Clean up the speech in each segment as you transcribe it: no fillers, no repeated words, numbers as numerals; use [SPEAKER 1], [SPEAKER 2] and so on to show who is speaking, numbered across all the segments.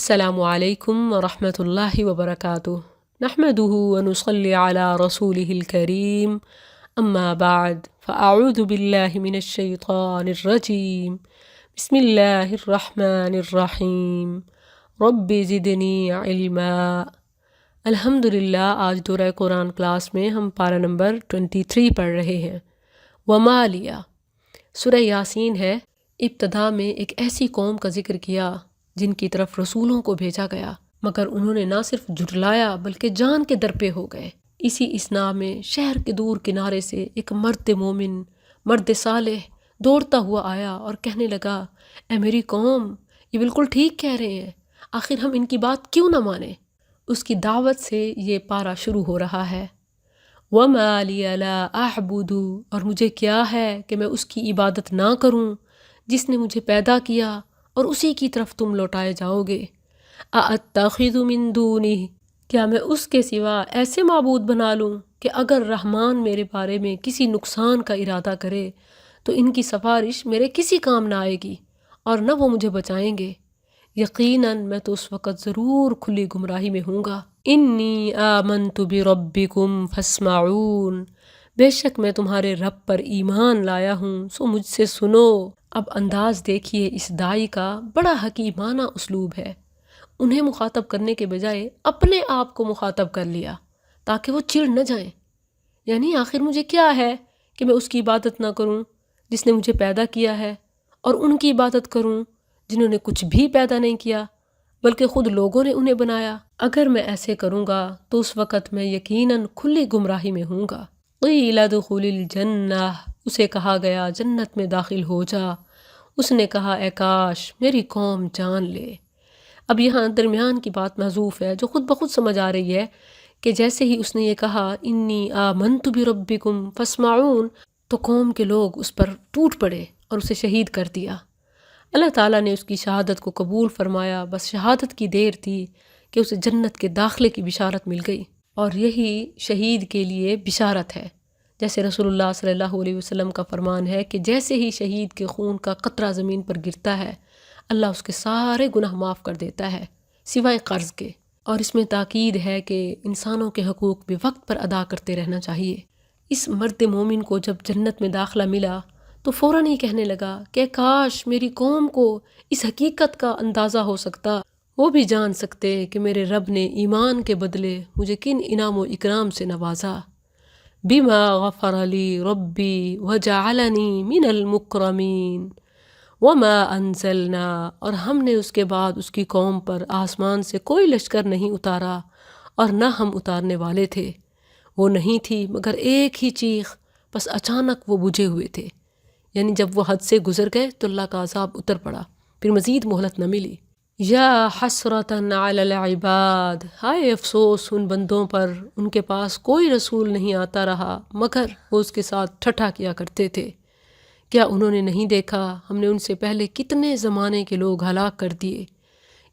[SPEAKER 1] السلام علیکم ورحمۃ اللہ وبرکاتہ نحمده ونصلي على رسوله الكريم اما بعد فاعوذ باللہ من الشیطان الرجیم بسم اللہ الرحمن الرحیم رب زدنی علما۔ الحمدللہ آج دورہ قرآن کلاس میں ہم پارہ نمبر 23 پڑھ رہے ہیں۔ وما لیا سورہ یاسین ہے۔ ابتدا میں ایک ایسی قوم کا ذکر کیا جن کی طرف رسولوں کو بھیجا گیا، مگر انہوں نے نہ صرف جھٹلایا بلکہ جان کے درپے ہو گئے۔ اسی اسنا میں شہر کے دور کنارے سے ایک مرد مومن، مرد صالح دوڑتا ہوا آیا اور کہنے لگا، اے میری قوم، یہ بالکل ٹھیک کہہ رہے ہیں، آخر ہم ان کی بات کیوں نہ مانیں؟ اس کی دعوت سے یہ پارہ شروع ہو رہا ہے۔ وَمَا لِيَ لَا أَعْبُدُ، اور مجھے کیا ہے کہ میں اس کی عبادت نہ کروں جس نے مجھے پیدا کیا اور اسی کی طرف تم لوٹائے جاؤ گے۔ أَأَتَّخِذُ مِن دُونِهِ، کیا میں اس کے سوا ایسے معبود بنا لوں کہ اگر رحمان میرے بارے میں کسی نقصان کا ارادہ کرے تو ان کی سفارش میرے کسی کام نہ آئے گی اور نہ وہ مجھے بچائیں گے۔ یقیناً میں تو اس وقت ضرور کھلی گمراہی میں ہوں گا۔ انی آمنت بربکم فاسمعون، بے شک میں تمہارے رب پر ایمان لایا ہوں سو مجھ سے سنو۔ اب انداز دیکھیے اس داعی کا، بڑا حکیمانہ اسلوب ہے۔ انہیں مخاطب کرنے کے بجائے اپنے آپ کو مخاطب کر لیا تاکہ وہ چڑ نہ جائیں۔ یعنی آخر مجھے کیا ہے کہ میں اس کی عبادت نہ کروں جس نے مجھے پیدا کیا ہے، اور ان کی عبادت کروں جنہوں نے کچھ بھی پیدا نہیں کیا بلکہ خود لوگوں نے انہیں بنایا۔ اگر میں ایسے کروں گا تو اس وقت میں یقیناً کھلی گمراہی میں ہوں گا۔ قیل ادخل الجنہ، اسے کہا گیا جنت میں داخل ہو جا۔ اس نے کہا، اے کاش میری قوم جان لے۔ اب یہاں درمیان کی بات محذوف ہے جو خود بخود سمجھ آ رہی ہے کہ جیسے ہی اس نے یہ کہا انی آمنت بربکم فاسمعون، تو قوم کے لوگ اس پر ٹوٹ پڑے اور اسے شہید کر دیا۔ اللہ تعالیٰ نے اس کی شہادت کو قبول فرمایا، بس شہادت کی دیر تھی کہ اسے جنت کے داخلے کی بشارت مل گئی، اور یہی شہید کے لیے بشارت ہے۔ جیسے رسول اللہ صلی اللہ علیہ وسلم کا فرمان ہے کہ جیسے ہی شہید کے خون کا قطرہ زمین پر گرتا ہے اللہ اس کے سارے گناہ معاف کر دیتا ہے سوائے قرض کے۔ اور اس میں تاکید ہے کہ انسانوں کے حقوق بھی وقت پر ادا کرتے رہنا چاہیے۔ اس مرد مومن کو جب جنت میں داخلہ ملا تو فوراً ہی کہنے لگا کہ کاش میری قوم کو اس حقیقت کا اندازہ ہو سکتا، وہ بھی جان سکتے کہ میرے رب نے ایمان کے بدلے مجھے کن انعام و اکرام سے نوازا۔ بما غفر لی ربی وجعلنی من المکرمین وما انزلنا، اور ہم نے اس کے بعد اس کی قوم پر آسمان سے کوئی لشکر نہیں اتارا اور نہ ہم اتارنے والے تھے۔ وہ نہیں تھی مگر ایک ہی چیخ، بس اچانک وہ بجھے ہوئے تھے۔ یعنی جب وہ حد سے گزر گئے تو اللہ کا عذاب اتر پڑا، پھر مزید مہلت نہ ملی۔ یا حسرتاً علی العباد، ہائے افسوس ان بندوں پر، ان کے پاس کوئی رسول نہیں آتا رہا مگر وہ اس کے ساتھ ٹھٹھا کیا کرتے تھے۔ کیا انہوں نے نہیں دیکھا ہم نے ان سے پہلے کتنے زمانے کے لوگ ہلاک کر دیے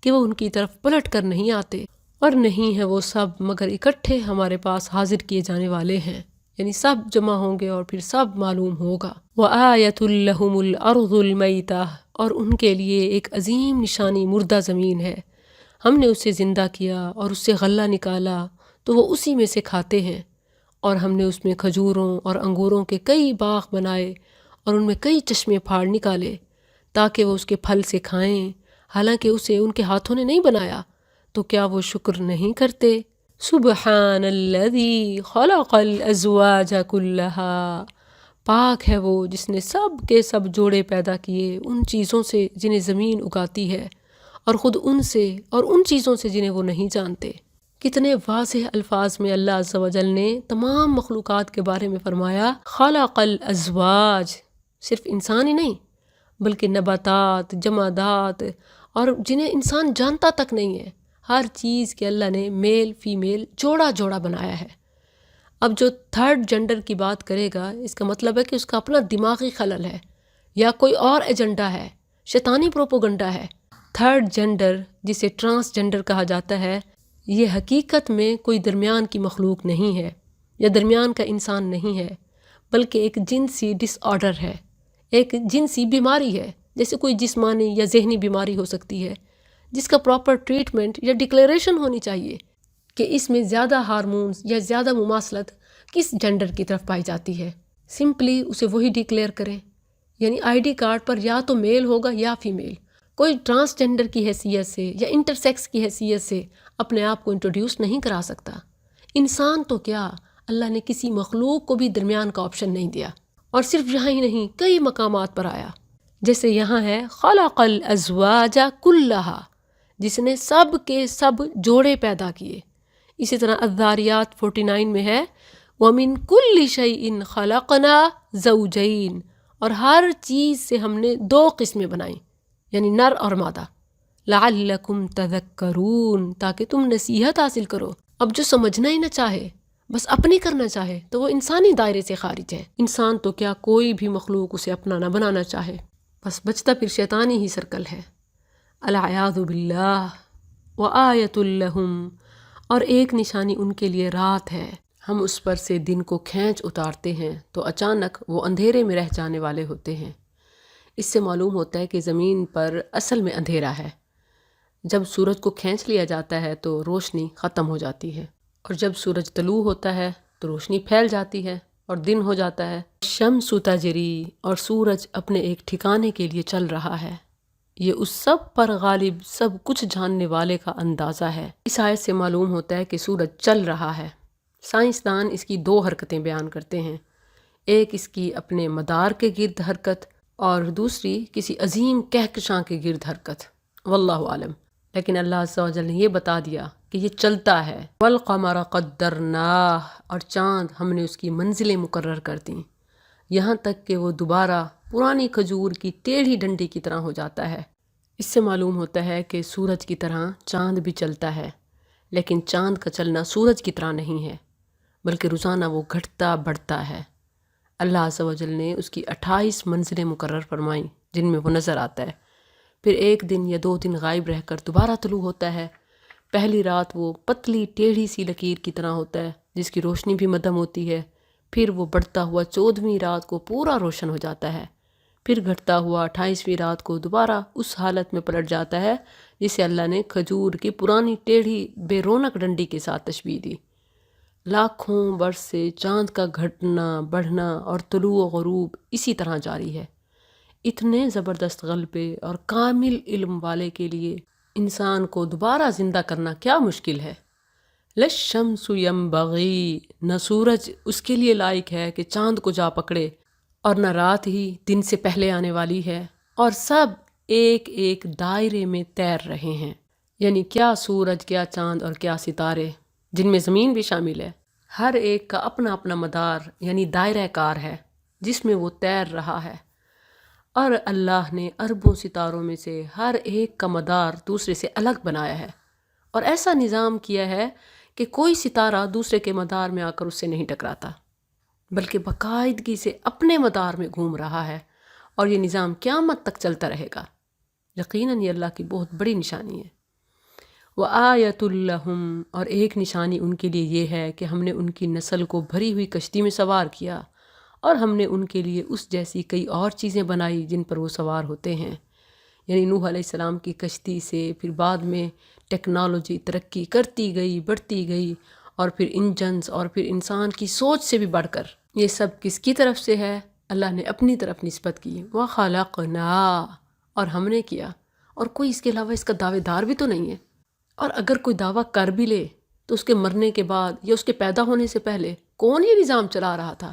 [SPEAKER 1] کہ وہ ان کی طرف پلٹ کر نہیں آتے، اور نہیں ہے وہ سب مگر اکٹھے ہمارے پاس حاضر کیے جانے والے ہیں، یعنی سب جمع ہوں گے اور پھر سب معلوم ہوگا۔ وَآیَةٌ لَهُمُ الْأَرْضُ الْمَيْتَةُ، اور ان کے لیے ایک عظیم نشانی مردہ زمین ہے، ہم نے اسے زندہ کیا اور اس سے غلہ نکالا تو وہ اسی میں سے کھاتے ہیں، اور ہم نے اس میں کھجوروں اور انگوروں کے کئی باغ بنائے اور ان میں کئی چشمے پھاڑ نکالے تاکہ وہ اس کے پھل سے کھائیں، حالانکہ اسے ان کے ہاتھوں نے نہیں بنایا، تو کیا وہ شکر نہیں کرتے؟ سبحان الذی خلق الازواج کلہا، پاک ہے وہ جس نے سب کے سب جوڑے پیدا کیے ان چیزوں سے جنہیں زمین اگاتی ہے، اور خود ان سے اور ان چیزوں سے جنہیں وہ نہیں جانتے۔ کتنے واضح الفاظ میں اللہ عز و جل نے تمام مخلوقات کے بارے میں فرمایا خلق الازواج، صرف انسان ہی نہیں بلکہ نباتات، جمادات، اور جنہیں انسان جانتا تک نہیں ہے، ہر چیز کے اللہ نے میل فیمیل جوڑا جوڑا بنایا ہے۔ اب جو تھرڈ جنڈر کی بات کرے گا اس کا مطلب ہے کہ اس کا اپنا دماغی خلل ہے یا کوئی اور ایجنڈا ہے، شیطانی پروپوگنڈا ہے۔ تھرڈ جنڈر جسے ٹرانس جنڈر کہا جاتا ہے، یہ حقیقت میں کوئی درمیان کی مخلوق نہیں ہے یا درمیان کا انسان نہیں ہے، بلکہ ایک جنسی ڈس آرڈر ہے، ایک جنسی بیماری ہے، جیسے کوئی جسمانی یا ذہنی بیماری ہو سکتی ہے، جس کا پراپر ٹریٹمنٹ یا ڈکلیریشن ہونی چاہیے کہ اس میں زیادہ ہارمونز یا زیادہ مماثلت کس جینڈر کی طرف پائی جاتی ہے، سمپلی اسے وہی ڈکلیئر کریں. یعنی آئی ڈی کارڈ پر یا تو میل ہوگا یا فیمیل. کوئی ٹرانسجینڈر کی حیثیت سے یا انٹرسیکس کی حیثیت سے اپنے آپ کو انٹروڈیوس نہیں کرا سکتا. انسان تو کیا، اللہ نے کسی مخلوق کو بھی درمیان کا آپشن نہیں دیا. اور صرف یہاں ہی نہیں، کئی مقامات پر آیا، جیسے یہاں ہے خلق الازواج کلھا، جس نے سب کے سب جوڑے پیدا کیے. اسی طرح الذاریات 49 میں ہے وَمِن كُلِّ شَيْءٍ خَلَقْنَا زَوْجَيْن، اور ہر چیز سے ہم نے 2 قسمیں بنائیں، یعنی نر اور مادہ. لَعَلَّكُمْ تَذَكَّرُونَ، تاکہ تم نصیحت حاصل کرو. اب جو سمجھنا ہی نہ چاہے، بس اپنی کرنا چاہے، تو وہ انسانی دائرے سے خارج ہے. انسان تو کیا، کوئی بھی مخلوق اسے اپنا نہ بنانا چاہے، بس بچتا پھر شیطانی ہی سرکل ہے. العیاذ باللہ. وآیۃ لہم، اور ایک نشانی ان کے لیے رات ہے. ہم اس پر سے دن کو کھینچ اتارتے ہیں تو اچانک وہ اندھیرے میں رہ جانے والے ہوتے ہیں. اس سے معلوم ہوتا ہے کہ زمین پر اصل میں اندھیرا ہے. جب سورج کو کھینچ لیا جاتا ہے تو روشنی ختم ہو جاتی ہے، اور جب سورج طلوع ہوتا ہے تو روشنی پھیل جاتی ہے اور دن ہو جاتا ہے. شمس تجری، اور سورج اپنے ایک ٹھکانے کے لیے چل رہا ہے. یہ اس سب پر غالب، سب کچھ جاننے والے کا اندازہ ہے. اس آیت سے معلوم ہوتا ہے کہ سورج چل رہا ہے. سائنسدان اس کی 2 حرکتیں بیان کرتے ہیں، ایک اس کی اپنے مدار کے گرد حرکت اور دوسری کسی عظیم کہکشاں کے گرد حرکت. واللہ عالم. لیکن اللہ عز و جل نے یہ بتا دیا کہ یہ چلتا ہے. والقمر قدرناہ، اور چاند ہم نے اس کی منزلیں مقرر کر دیں، یہاں تک کہ وہ دوبارہ پرانی کھجور کی ٹیڑھی ڈنڈی کی طرح ہو جاتا ہے. اس سے معلوم ہوتا ہے کہ سورج کی طرح چاند بھی چلتا ہے، لیکن چاند کا چلنا سورج کی طرح نہیں ہے، بلکہ روزانہ وہ گھٹتا بڑھتا ہے. اللہ عز و جل نے اس کی 28 منزلیں مقرر فرمائیں جن میں وہ نظر آتا ہے. پھر 1 دن یا 2 دن غائب رہ کر دوبارہ طلوع ہوتا ہے. پہلی رات وہ پتلی ٹیڑھی سی لکیر کی طرح ہوتا ہے جس کی روشنی بھی مدھم ہوتی ہے. پھر وہ بڑھتا ہوا 14ویں رات کو پورا روشن ہو جاتا ہے. پھر گھٹتا ہوا 28ویں رات کو دوبارہ اس حالت میں پلٹ جاتا ہے جسے اللہ نے کھجور کی پرانی ٹیڑھی بے رونق ڈنڈی کے ساتھ تشبیہ دی. لاکھوں برس سے چاند کا گھٹنا بڑھنا اور طلوع و غروب اسی طرح جاری ہے. اتنے زبردست غلبے اور کامل علم والے کے لیے انسان کو دوبارہ زندہ کرنا کیا مشکل ہے. لَلشَّمْسُ يَنبَغِي، نہ سورج اس کے لیے لائق ہے کہ چاند کو جا پکڑے، اور نہ رات ہی دن سے پہلے آنے والی ہے، اور سب ایک ایک دائرے میں تیر رہے ہیں. یعنی کیا سورج، کیا چاند اور کیا ستارے، جن میں زمین بھی شامل ہے، ہر ایک کا اپنا اپنا مدار یعنی دائرہ کار ہے جس میں وہ تیر رہا ہے. اور اللہ نے اربوں ستاروں میں سے ہر ایک کا مدار دوسرے سے الگ بنایا ہے، اور ایسا نظام کیا ہے کہ کوئی ستارہ دوسرے کے مدار میں آ کر اس سے نہیں ٹکراتا، بلکہ باقاعدگی سے اپنے مدار میں گھوم رہا ہے، اور یہ نظام قیامت تک چلتا رہے گا. یقیناً یہ اللہ کی بہت بڑی نشانی ہے. وَآیَةٌ لَّهُمْ، اور ایک نشانی ان کے لیے یہ ہے کہ ہم نے ان کی نسل کو بھری ہوئی کشتی میں سوار کیا، اور ہم نے ان کے لیے اس جیسی کئی اور چیزیں بنائی جن پر وہ سوار ہوتے ہیں. یعنی نوح علیہ السلام کی کشتی سے پھر بعد میں ٹیکنالوجی ترقی کرتی گئی، بڑھتی گئی، اور پھر انجنز، اور پھر انسان کی سوچ سے بھی بڑھ کر. یہ سب کس کی طرف سے ہے؟ اللہ نے اپنی طرف نسبت کی. وَخَلَقْنَا، اور ہم نے کیا، اور کوئی اس کے علاوہ اس کا دعوے دار بھی تو نہیں ہے. اور اگر کوئی دعویٰ کر بھی لے تو اس کے مرنے کے بعد یا اس کے پیدا ہونے سے پہلے کون یہ نظام چلا رہا تھا،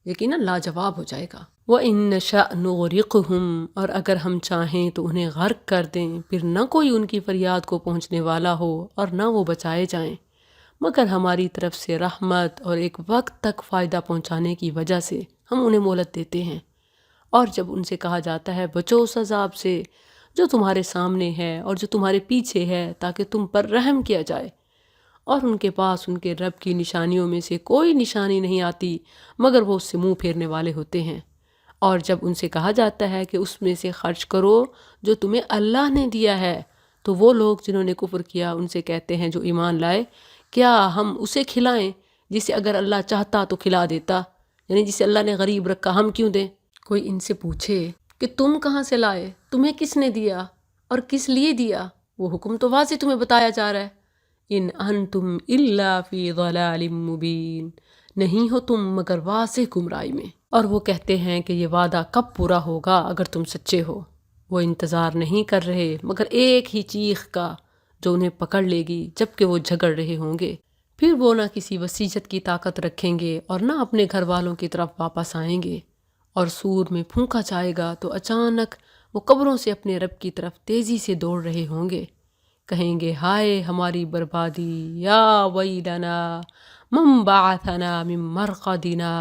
[SPEAKER 1] یقیناً لاجواب ہو جائے گا. وَإِن نَّشَأْ نُغْرِقْهُمْ، اور اگر ہم چاہیں تو انہیں غرق کر دیں، پھر نہ کوئی ان کی فریاد کو پہنچنے والا ہو اور نہ وہ بچائے جائیں، مگر ہماری طرف سے رحمت اور ایک وقت تک فائدہ پہنچانے کی وجہ سے ہم انہیں مہلت دیتے ہیں. اور جب ان سے کہا جاتا ہے بچو اس عذاب سے جو تمہارے سامنے ہے اور جو تمہارے پیچھے ہے تاکہ تم پر رحم کیا جائے، اور ان کے پاس ان کے رب کی نشانیوں میں سے کوئی نشانی نہیں آتی مگر وہ اس سے منہ پھیرنے والے ہوتے ہیں. اور جب ان سے کہا جاتا ہے کہ اس میں سے خرچ کرو جو تمہیں اللہ نے دیا ہے، تو وہ لوگ جنہوں نے کفر کیا ان سے کہتے ہیں جو ایمان لائے، کیا ہم اسے کھلائیں جسے اگر اللہ چاہتا تو کھلا دیتا، یعنی جسے اللہ نے غریب رکھا ہم کیوں دیں. کوئی ان سے پوچھے کہ تم کہاں سے لائے، تمہیں کس نے دیا اور کس لیے دیا، وہ حکم تو واضح تمہیں بتایا جا رہا ہے، ان انتم الا فی ضلال مبین، نہیں ہو تم مگر واضح گمراہی میں۔ اور وہ کہتے ہیں کہ یہ وعدہ کب پورا ہوگا اگر تم سچے ہو۔ وہ انتظار نہیں کر رہے مگر ایک ہی چیخ کا جو انہیں پکڑ لے گی جبکہ وہ جھگڑ رہے ہوں گے۔ پھر وہ نہ کسی وسیعت کی طاقت رکھیں گے اور نہ اپنے گھر والوں کی طرف واپس آئیں گے، اور سور میں پھونکا جائے گا تو اچانک وہ قبروں سے اپنے رب کی طرف تیزی سے دوڑ رہے ہوں گے، کہیں گے ہائے ہماری بربادی، یا ویلنا من بعثنا من مرقدنا،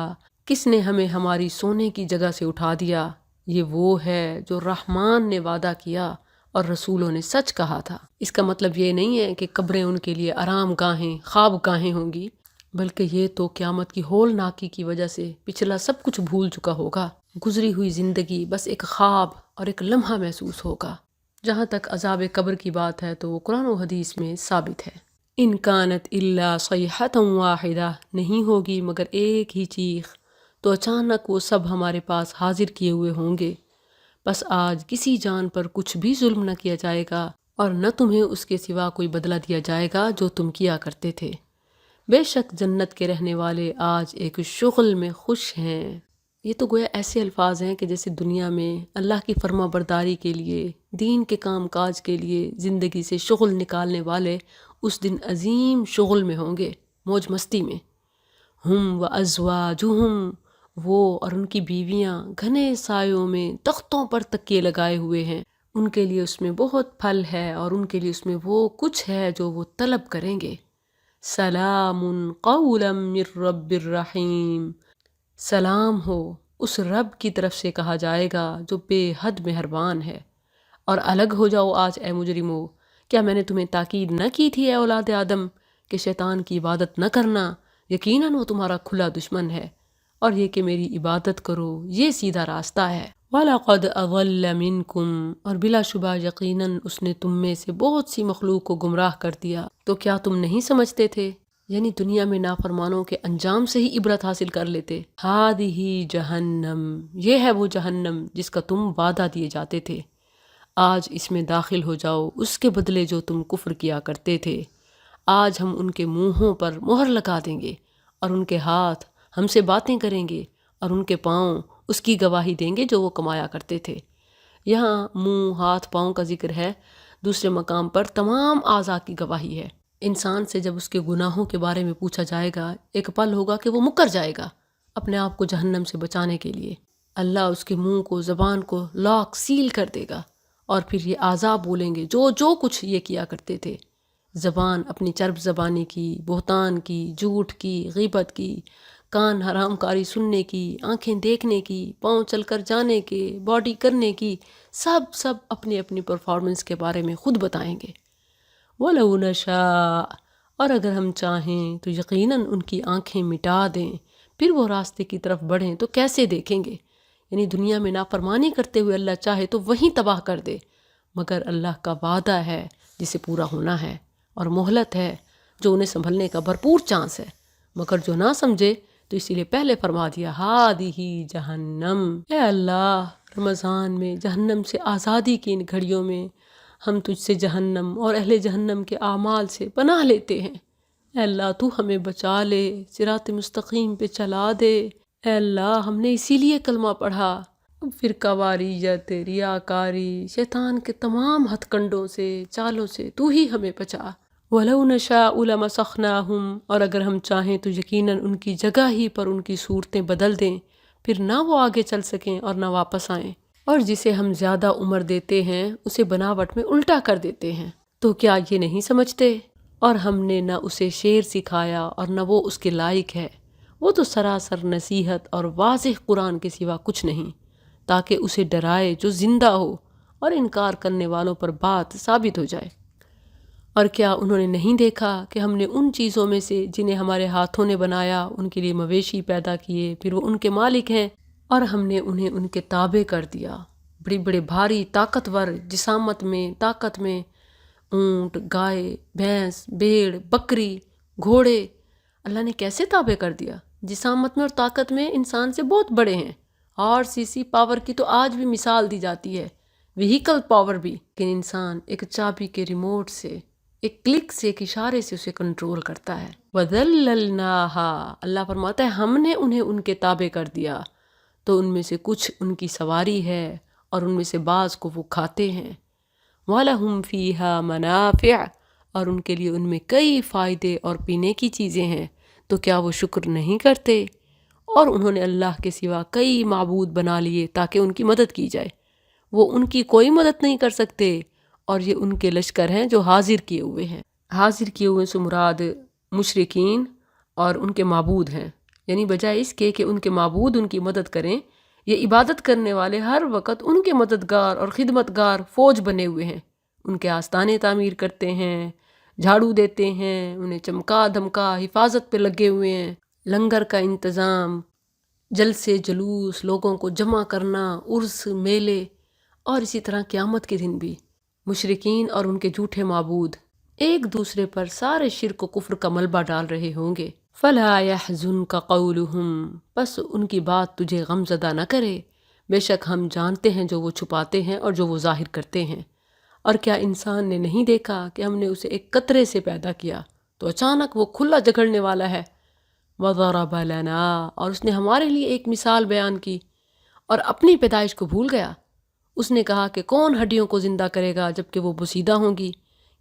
[SPEAKER 1] کس نے ہمیں ہماری سونے کی جگہ سے اٹھا دیا۔ یہ وہ ہے جو رحمان نے وعدہ کیا اور رسولوں نے سچ کہا تھا۔ اس کا مطلب یہ نہیں ہے کہ قبریں ان کے لیے آرام گاہیں، خواب گاہیں ہوں گی، بلکہ یہ تو قیامت کی ہولناکی کی وجہ سے پچھلا سب کچھ بھول چکا ہوگا، گزری ہوئی زندگی بس ایک خواب اور ایک لمحہ محسوس ہوگا۔ جہاں تک عذاب قبر کی بات ہے تو وہ قرآن و حدیث میں ثابت ہے، ان کانت الا صیحۃ واحدہ، نہیں ہوگی مگر ایک ہی چیخ، تو اچانک وہ سب ہمارے پاس حاضر کیے ہوئے ہوں گے۔ بس آج کسی جان پر کچھ بھی ظلم نہ کیا جائے گا اور نہ تمہیں اس کے سوا کوئی بدلہ دیا جائے گا جو تم کیا کرتے تھے۔ بے شک جنت کے رہنے والے آج ایک شغل میں خوش ہیں۔ یہ تو گویا ایسے الفاظ ہیں کہ جیسے دنیا میں اللہ کی فرما برداری کے لیے، دین کے کام کاج کے لیے زندگی سے شغل نکالنے والے اس دن عظیم شغل میں ہوں گے، موج مستی میں۔ ہم و ازواجہم، وہ اور ان کی بیویاں گھنے سایوں میں تختوں پر تکیے لگائے ہوئے ہیں، ان کے لیے اس میں بہت پھل ہے اور ان کے لیے اس میں وہ کچھ ہے جو وہ طلب کریں گے۔ سلام قولا من رب الرحیم، سلام ہو اس رب کی طرف سے کہا جائے گا جو بے حد مہربان ہے۔ اور الگ ہو جاؤ آج اے مجرمو، کیا میں نے تمہیں تاکید نہ کی تھی اے اولاد آدم کہ شیطان کی عبادت نہ کرنا، یقیناً وہ تمہارا کھلا دشمن ہے، اور یہ کہ میری عبادت کرو یہ سیدھا راستہ ہے۔ وَلَقَدْ أَضَلَّ مِنْكُمْ، اور بلا شبہ یقیناً اس نے تم میں سے بہت سی مخلوق کو گمراہ کر دیا، تو کیا تم نہیں سمجھتے تھے؟ یعنی دنیا میں نافرمانوں کے انجام سے ہی عبرت حاصل کر لیتے۔ ہَٰذِهِ جہنم، یہ ہے وہ جہنم جس کا تم وعدہ دیے جاتے تھے، آج اس میں داخل ہو جاؤ اس کے بدلے جو تم کفر کیا کرتے تھے۔ آج ہم ان کے منہوں پر مہر لگا دیں گے اور ان کے ہاتھ ہم سے باتیں کریں گے اور ان کے پاؤں اس کی گواہی دیں گے جو وہ کمایا کرتے تھے۔ یہاں منہ، ہاتھ، پاؤں کا ذکر ہے، دوسرے مقام پر تمام اعضاء کی گواہی ہے۔ انسان سے جب اس کے گناہوں کے بارے میں پوچھا جائے گا، ایک پل ہوگا کہ وہ مکر جائے گا اپنے آپ کو جہنم سے بچانے کے لیے۔ اللہ اس کے منہ کو، زبان کو لاک سیل کر دے گا، اور پھر یہ اعضاء بولیں گے جو کچھ یہ کیا کرتے تھے۔ زبان اپنی چرب زبانی کی، بہتان کی، جھوٹ کی، غیبت کی، کان حرام کاری سننے کی، آنکھیں دیکھنے کی، پاؤں چل کر جانے کے، باڈی کرنے کی، سب اپنی اپنی پرفارمنس کے بارے میں خود بتائیں گے۔ وَلَوْ نَشَاءُ، اور اگر ہم چاہیں تو یقیناً ان کی آنکھیں مٹا دیں، پھر وہ راستے کی طرف بڑھیں تو کیسے دیکھیں گے؟ یعنی دنیا میں نافرمانی کرتے ہوئے اللہ چاہے تو وہیں تباہ کر دے، مگر اللہ کا وعدہ ہے جسے پورا ہونا ہے، اور مہلت ہے جو انہیں سنبھلنے کا بھرپور چانس ہے، مگر جو نہ سمجھے تو اسی لیے پہلے فرما دیا ہَٰذِهِ جہنم۔ اے اللہ، رمضان میں جہنم سے آزادی کی ان گھڑیوں میں ہم تجھ سے جہنم اور اہل جہنم کے اعمال سے پناہ لیتے ہیں۔ اے اللہ تو ہمیں بچا لے، صراط مستقیم پہ چلا دے۔ اے اللہ ہم نے اسی لیے کلمہ پڑھا۔ فرقہ واریت، ریاکاری، شیطان کے تمام ہتھ کنڈوں سے، چالوں سے تو ہی ہمیں بچا۔ وَلَوْ نَشَاءُ لَمَسَخْنَاهُمْ، اور اگر ہم چاہیں تو یقیناً ان کی جگہ ہی پر ان کی صورتیں بدل دیں، پھر نہ وہ آگے چل سکیں اور نہ واپس آئیں، اور جسے ہم زیادہ عمر دیتے ہیں اسے بناوٹ میں الٹا کر دیتے ہیں۔ تو کیا یہ نہیں سمجھتے؟ اور ہم نے نہ اسے شعر سکھایا اور نہ وہ اس کے لائق ہے، وہ تو سراسر نصیحت اور واضح قرآن کے سوا کچھ نہیں، تاکہ اسے ڈرائے جو زندہ ہو اور انکار کرنے والوں پر بات ثابت ہو جائے۔ اور کیا انہوں نے نہیں دیکھا کہ ہم نے ان چیزوں میں سے جنہیں ہمارے ہاتھوں نے بنایا ان کے لیے مویشی پیدا کیے، پھر وہ ان کے مالک ہیں، اور ہم نے انہیں ان کے تابع کر دیا، بڑے بڑے بھاری طاقتور جسامت میں، طاقت میں، اونٹ، گائے، بھینس، بھیڑ، بکری، گھوڑے، اللہ نے کیسے تابع کر دیا؟ جسامت میں اور طاقت میں انسان سے بہت بڑے ہیں، RCC پاور کی تو آج بھی مثال دی جاتی ہے وہیکل پاور بھی، لیکن انسان ایک چابی کے ریموٹ سے، ایک کلک سے، ایک اشارے سے اسے کنٹرول کرتا ہے۔ وَذَلَّلْنَاهَا، اللہ فرماتا ہے ہم نے انہیں ان کے تابع کر دیا، تو ان میں سے کچھ ان کی سواری ہے اور ان میں سے بعض کو وہ کھاتے ہیں۔ وَلَهُمْ فِيهَا مَنَافِعُ، اور ان کے لیے ان میں کئی فائدے اور پینے کی چیزیں ہیں، تو کیا وہ شکر نہیں کرتے؟ اور انہوں نے اللہ کے سوا کئی معبود بنا لیے تاکہ ان کی مدد کی جائے، وہ ان کی کوئی مدد نہیں کر سکتے، اور یہ ان کے لشکر ہیں جو حاضر کیے ہوئے ہیں۔ حاضر کیے ہوئے سے مراد مشرکین اور ان کے معبود ہیں، یعنی بجائے اس کے کہ ان کے معبود ان کی مدد کریں، یہ عبادت کرنے والے ہر وقت ان کے مددگار اور خدمتگار فوج بنے ہوئے ہیں، ان کے آستانے تعمیر کرتے ہیں، جھاڑو دیتے ہیں، انہیں چمکا دھمکا حفاظت پہ لگے ہوئے ہیں، لنگر کا انتظام، جلسے جلوس، لوگوں کو جمع کرنا، عرس میلے، اور اسی طرح قیامت کے دن بھی مشرکین اور ان کے جھوٹے معبود ایک دوسرے پر سارے شرک و کفر کا ملبہ ڈال رہے ہوں گے۔ فَلَا يَحْزُنْكَ قَوْلُهُمْ، بس ان کی بات تجھے غم زدہ نہ کرے، بے شک ہم جانتے ہیں جو وہ چھپاتے ہیں اور جو وہ ظاہر کرتے ہیں۔ اور کیا انسان نے نہیں دیکھا کہ ہم نے اسے ایک قطرے سے پیدا کیا تو اچانک وہ کھلا جھگڑنے والا ہے؟ وَضَرَبَ لَنَا، اور اس نے ہمارے لیے ایک مثال بیان کی اور اپنی پیدائش کو بھول گیا۔ اس نے کہا کہ کون ہڈیوں کو زندہ کرے گا جبکہ وہ بوسیدہ ہوں گی؟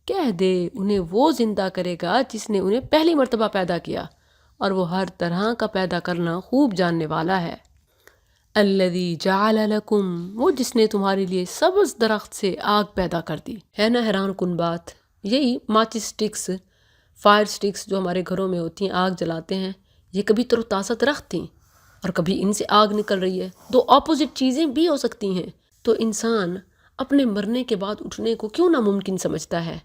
[SPEAKER 1] کہہ دے انہیں وہ زندہ کرے گا جس نے انہیں پہلی مرتبہ پیدا کیا، اور وہ ہر طرح کا پیدا کرنا خوب جاننے والا ہے۔ الذی جعل لکم، وہ جس نے تمہارے لیے سبز درخت سے آگ پیدا کر دی۔ ہے نا حیران کن بات؟ یہی ماچس سٹکس، فائر سٹکس جو ہمارے گھروں میں ہوتی ہیں، آگ جلاتے ہیں، یہ کبھی تر و تازہ درخت تھیں اور کبھی ان سے آگ نکل رہی ہے، دو اپوزٹ چیزیں بھی ہو سکتی ہیں۔ تو انسان اپنے مرنے کے بعد اٹھنے کو کیوں ناممکن سمجھتا ہے؟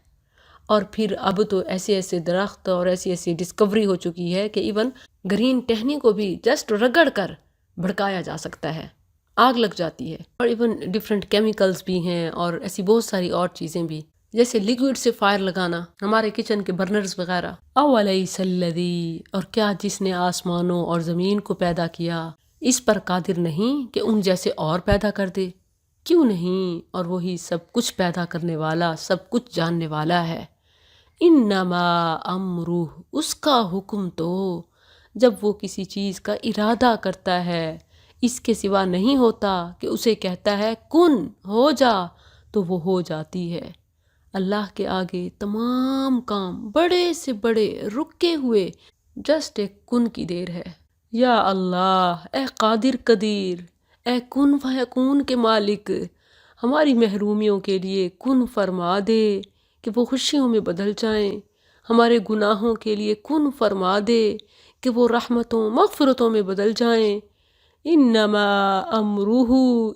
[SPEAKER 1] اور پھر اب تو ایسے ایسے درخت اور ایسی ایسی ڈسکوری ہو چکی ہے کہ ایون گرین ٹہنی کو بھی جسٹ رگڑ کر بھڑکایا جا سکتا ہے، آگ لگ جاتی ہے۔ اور ایون ڈیفرنٹ کیمیکلز بھی ہیں اور ایسی بہت ساری اور چیزیں بھی، جیسے لیکوڈ سے فائر لگانا، ہمارے کچن کے برنرز وغیرہ۔ اولیس الذی، اور کیا جس نے آسمانوں اور زمین کو پیدا کیا اس پر قادر نہیں کہ ان جیسے اور پیدا کر دے؟ کیوں نہیں، اور وہی سب کچھ پیدا کرنے والا، سب کچھ جاننے والا ہے۔ انما امرہ، اس کا حکم تو جب وہ کسی چیز کا ارادہ کرتا ہے، اس کے سوا نہیں ہوتا کہ اسے کہتا ہے کن ہو جا تو وہ ہو جاتی ہے۔ اللہ کے آگے تمام کام بڑے سے بڑے رکے ہوئے جسٹ ایک کن کی دیر ہے۔ یا اللہ، اے قادر قدیر، اے کن فیکون کے مالک، ہماری محرومیوں کے لیے کن فرما دے کہ وہ خوشیوں میں بدل جائیں، ہمارے گناہوں کے لیے کن فرما دے کہ وہ رحمتوں مغفرتوں میں بدل جائیں۔ انما امرہ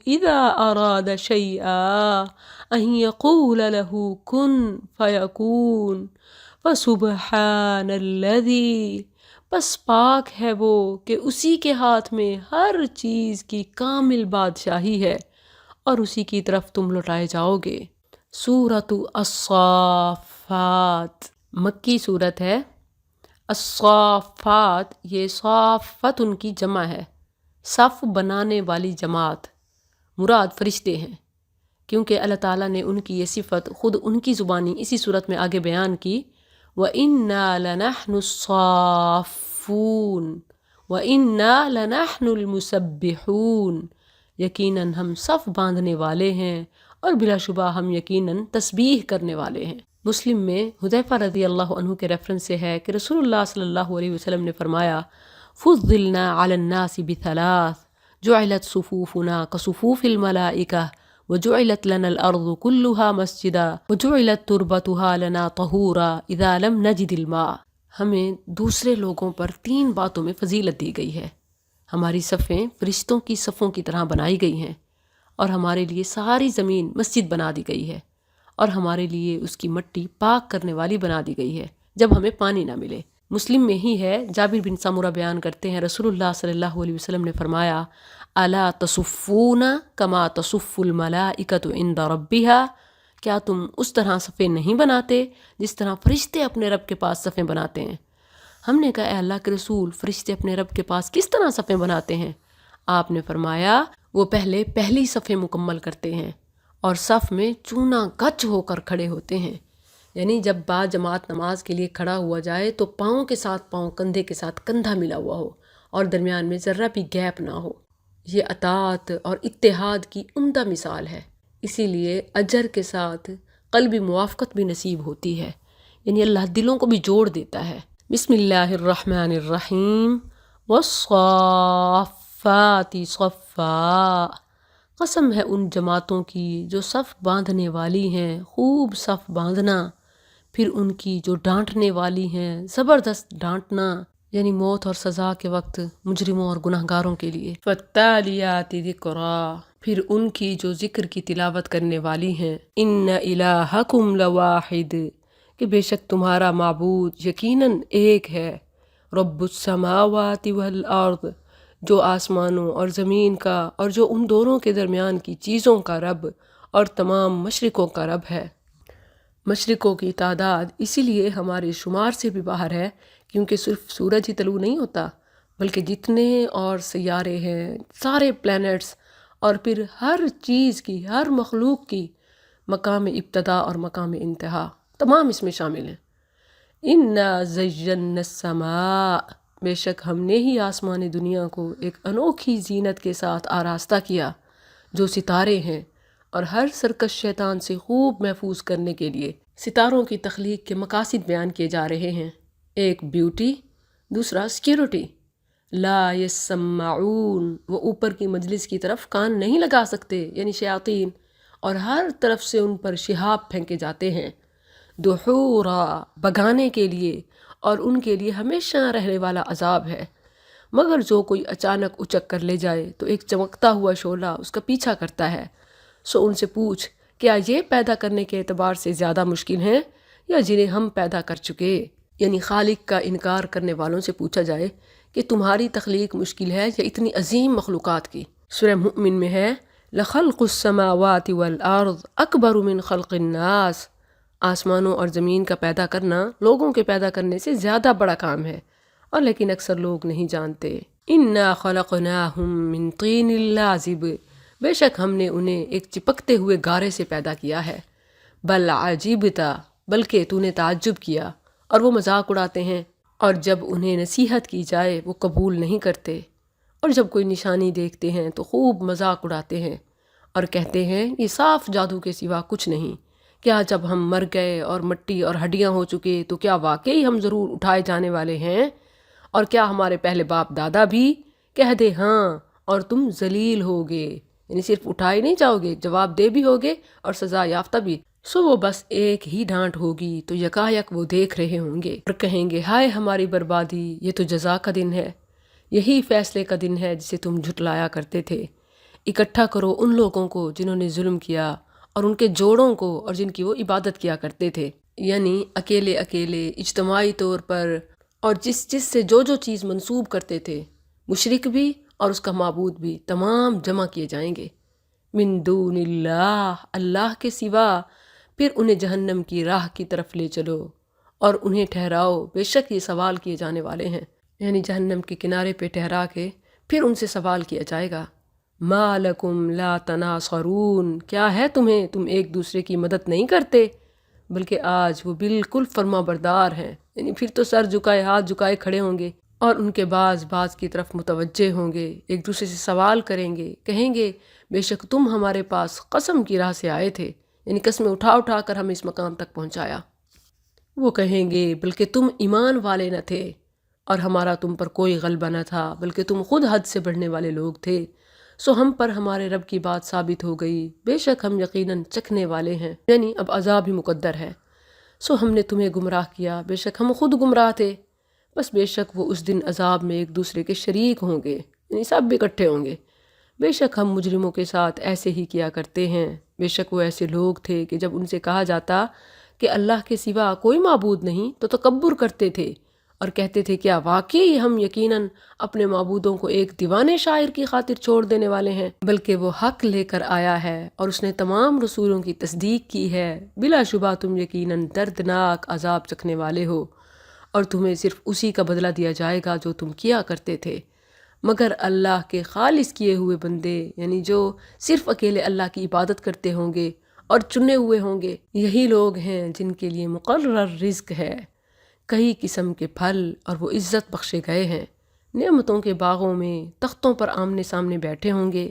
[SPEAKER 1] اذا اراد شیئا ان یقول له کن فیکون فسبحان الذی، بس پاک ہے وہ کہ اسی کے ہاتھ میں ہر چیز کی کامل بادشاہی ہے اور اسی کی طرف تم لوٹائے جاؤ گے۔ سورۃ الصافات مکی سورت ہے۔ الصافات، یہ صافت ان کی جمع ہے، صف بنانے والی جماعت، مراد فرشتے ہیں، کیونکہ اللہ تعالیٰ نے ان کی یہ صفت خود ان کی زبانی اسی صورت میں آگے بیان کی۔ وَإِنَّا لَنَحْنُ الصَّافُّونَ وَإِنَّا لَنَحْنُ الْمُسَبِّحُونَ، یقیناً ہم صف باندھنے والے ہیں اور بلا شبہ ہم یقیناً تسبیح کرنے والے ہیں۔ مسلم میں حذیفہ رضی اللہ عنہ کے ریفرنس سے ہے کہ رسول اللہ صلی اللہ علیہ وسلم نے فرمایا فضلنا علی الناس بثلاث جعلت صفوفنا كصفوف الملائکہ وجعلت لنا الارض كلها مسجدا وجعلت تربتها لنا طہورا اذا لم نجد الماء۔ ہمیں دوسرے لوگوں پر 3 باتوں میں فضیلت دی گئی ہے۔ ہماری صفیں فرشتوں کی صفوں کی طرح بنائی گئی ہیں، اور ہمارے لیے ساری زمین مسجد بنا دی گئی ہے، اور ہمارے لیے اس کی مٹی پاک کرنے والی بنا دی گئی ہے جب ہمیں پانی نہ ملے۔ مسلم میں ہی ہے، جابر بن سمرہ بیان کرتے ہیں رسول اللہ صلی اللہ علیہ وسلم نے فرمایا الا تصفون کما تصف الملائکۃ عند ربها، کیا تم اس طرح صفیں نہیں بناتے جس طرح فرشتے اپنے رب کے پاس صفیں بناتے ہیں؟ ہم نے کہا اے اللہ کے رسول، فرشتے اپنے رب کے پاس کس طرح صفیں بناتے ہیں؟ آپ نے فرمایا وہ پہلی صفیں مکمل کرتے ہیں اور صف میں چونا گچ ہو کر کھڑے ہوتے ہیں، یعنی جب با جماعت نماز کے لیے کھڑا ہوا جائے تو پاؤں کے ساتھ پاؤں، کندھے کے ساتھ کندھا ملا ہوا ہو اور درمیان میں ذرہ بھی گیپ نہ ہو۔ یہ اطاعت اور اتحاد کی عمدہ مثال ہے، اسی لیے اجر کے ساتھ قلبی موافقت بھی نصیب ہوتی ہے، یعنی اللہ دلوں کو بھی جوڑ دیتا ہے۔ بسم اللہ الرحمن الرحیم، والصافات صفا، قسم ہے ان جماعتوں کی جو صف باندھنے والی ہیں، خوب صف باندھنا، پھر ان کی جو ڈانٹنے والی ہیں، زبردست ڈانٹنا، یعنی موت اور سزا کے وقت مجرموں اور گناہگاروں کے لیے۔ فالتالیات ذکرا، پھر ان کی جو ذکر کی تلاوت کرنے والی ہیں۔ ان الہکم لواحد، کہ بے شک تمہارا معبود یقیناً ایک ہے۔ رب السماوات والارض، جو آسمانوں اور زمین کا اور جو ان دونوں کے درمیان کی چیزوں کا رب اور تمام مشرقوں کا رب ہے۔ مشرقوں کی تعداد اسی لیے ہمارے شمار سے بھی باہر ہے کیونکہ صرف سورج ہی طلوع نہیں ہوتا، بلکہ جتنے اور سیارے ہیں، سارے پلینٹس، اور پھر ہر چیز کی، ہر مخلوق کی مقام ابتدا اور مقام انتہا تمام اس میں شامل ہیں۔ اِنَّا زَيَّنَّا السَّمَاءَ، بے شک ہم نے ہی آسمان دنیا کو ایک انوکھی زینت کے ساتھ آراستہ کیا، جو ستارے ہیں، اور ہر سرکش شیطان سے خوب محفوظ کرنے کے لیے ستاروں کی تخلیق کے مقاصد بیان کیے جا رہے ہیں۔ ایک بیوٹی، دوسرا سیکیورٹی۔ لا یسمعون، وہ اوپر کی مجلس کی طرف کان نہیں لگا سکتے، یعنی شیاطین، اور ہر طرف سے ان پر شہاب پھینکے جاتے ہیں، دحورا، بگانے کے لیے، اور ان کے لیے ہمیشہ رہنے والا عذاب ہے۔ مگر جو کوئی اچانک اچک کر لے جائے تو ایک چمکتا ہوا شعلہ اس کا پیچھا کرتا ہے۔ سو ان سے پوچھ، کیا یہ پیدا کرنے کے اعتبار سے زیادہ مشکل ہیں یا جنہیں ہم پیدا کر چکے؟ یعنی خالق کا انکار کرنے والوں سے پوچھا جائے کہ تمہاری تخلیق مشکل ہے یا اتنی عظیم مخلوقات کی۔ سورہ مؤمن میں ہے، لَخَلْقُ السَّمَاوَاتِ وَالْأَرْضِ أَكْبَرُ مِنْ خَلْقِ النَّاسِ، آسمانوں اور زمین کا پیدا کرنا لوگوں کے پیدا کرنے سے زیادہ بڑا کام ہے، اور لیکن اکثر لوگ نہیں جانتے۔ إِنَّا خَلَقْنَاهُم مِّن طِينٍ لَازِبٍ، بے شک ہم نے انہیں ایک چپکتے ہوئے گارے سے پیدا کیا ہے۔ بل عجیبت، بلکہ تو نے تعجب کیا، اور وہ مذاق اڑاتے ہیں، اور جب انہیں نصیحت کی جائے وہ قبول نہیں کرتے، اور جب کوئی نشانی دیکھتے ہیں تو خوب مذاق اڑاتے ہیں اور کہتے ہیں یہ صاف جادو کے سوا کچھ نہیں۔ کیا جب ہم مر گئے اور مٹی اور ہڈیاں ہو چکے تو کیا واقعی ہم ضرور اٹھائے جانے والے ہیں؟ اور کیا ہمارے پہلے باپ دادا بھی؟ کہہ دے ہاں، اور تم ذلیل ہوگے، یعنی صرف اٹھائے نہیں جاؤ گے، جواب دہ بھی ہوگے اور سزا یافتہ بھی۔ سو وہ بس ایک ہی ڈانٹ ہوگی تو یکایک وہ دیکھ رہے ہوں گے اور کہیں گے ہائے ہماری بربادی، یہ تو جزا کا دن ہے، یہی فیصلے کا دن ہے جسے تم جھٹلایا کرتے تھے۔ اکٹھا کرو ان لوگوں کو جنہوں نے ظلم کیا اور ان کے جوڑوں کو اور جن کی وہ عبادت کیا کرتے تھے، یعنی اکیلے اکیلے، اجتماعی طور پر، اور جس سے جو چیز منسوب کرتے تھے، مشرک بھی اور اس کا معبود بھی تمام جمع کیے جائیں گے۔ من دون اللہ، اللہ کے سوا، پھر انہیں جہنم کی راہ کی طرف لے چلو اور انہیں ٹھہراؤ، بے شک یہ سوال کیے جانے والے ہیں، یعنی جہنم کے کنارے پہ ٹھہرا کے پھر ان سے سوال کیا جائے گا۔ ما لکم لا تناصرون، کیا ہے تمہیں، تم ایک دوسرے کی مدد نہیں کرتے؟ بلکہ آج وہ بالکل فرما بردار ہیں، یعنی پھر تو سر جھکائے ہاتھ جھکائے کھڑے ہوں گے، اور ان کے بعض کی طرف متوجہ ہوں گے، ایک دوسرے سے سوال کریں گے، کہیں گے بے شک تم ہمارے پاس قسم کی راہ سے آئے تھے، یعنی قسمیں اٹھا کر ہمیں اس مقام تک پہنچایا۔ وہ کہیں گے بلکہ تم ایمان والے نہ تھے اور ہمارا تم پر کوئی غلبہ نہ تھا، بلکہ تم خود حد سے بڑھنے والے لوگ تھے، سو ہم پر ہمارے رب کی بات ثابت ہو گئی، بے شک ہم یقیناً چکھنے والے ہیں، یعنی اب عذاب ہی مقدر ہے۔ سو ہم نے تمہیں گمراہ کیا، بے شک ہم خود گمراہ تھے، بس بے شک وہ اس دن عذاب میں ایک دوسرے کے شریک ہوں گے، یعنی سب بھی اکٹھے ہوں گے۔ بے شک ہم مجرموں کے ساتھ ایسے ہی کیا کرتے ہیں، بے شک وہ ایسے لوگ تھے کہ جب ان سے کہا جاتا کہ اللہ کے سوا کوئی معبود نہیں تو تکبر کرتے تھے اور کہتے تھے کیا واقعی ہم یقیناً اپنے معبودوں کو ایک دیوانے شاعر کی خاطر چھوڑ دینے والے ہیں؟ بلکہ وہ حق لے کر آیا ہے اور اس نے تمام رسولوں کی تصدیق کی ہے، بلا شبہ تم یقیناً دردناک عذاب چکھنے والے ہو، اور تمہیں صرف اسی کا بدلہ دیا جائے گا جو تم کیا کرتے تھے۔ مگر اللہ کے خالص کیے ہوئے بندے، یعنی جو صرف اکیلے اللہ کی عبادت کرتے ہوں گے اور چنے ہوئے ہوں گے، یہی لوگ ہیں جن کے لیے مقرر رزق ہے، کئی قسم کے پھل، اور وہ عزت بخشے گئے ہیں، نعمتوں کے باغوں میں تختوں پر آمنے سامنے بیٹھے ہوں گے،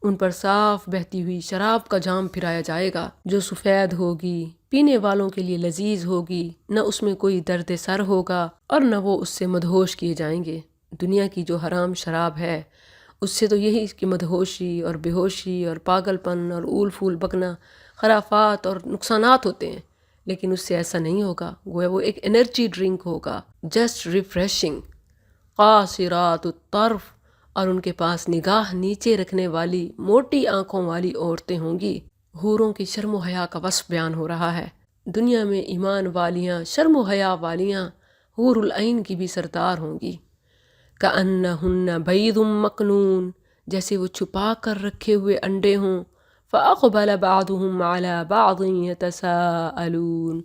[SPEAKER 1] ان پر صاف بہتی ہوئی شراب کا جام پھرایا جائے گا جو سفید ہوگی، پینے والوں کے لیے لذیذ ہوگی، نہ اس میں کوئی درد سر ہوگا اور نہ وہ اس سے مدہوش کیے جائیں گے۔ دنیا کی جو حرام شراب ہے اس سے تو یہی کہ مدہوشی اور بے ہوشی اور پاگل پن اور اول پھول بکنا، خرافات اور نقصانات ہوتے ہیں، لیکن اس سے ایسا نہیں ہوگا، گویا وہ ایک انرجی ڈرنک ہوگا، جسٹ ریفریشنگ۔ قاصرات الطرف، اور ان کے پاس نگاہ نیچے رکھنے والی موٹی آنکھوں والی عورتیں ہوں گی۔ حوروں کی شرم و حیا کا وصف بیان ہو رہا ہے۔ دنیا میں ایمان والیاں، شرم و حیا والیاں حور العین کی بھی سردار ہوں گی۔ کأنہن بیض مکنون، جیسے وہ چھپا کر رکھے ہوئے انڈے ہوں۔ فأقبل بعضهم على بعض يتساءلون،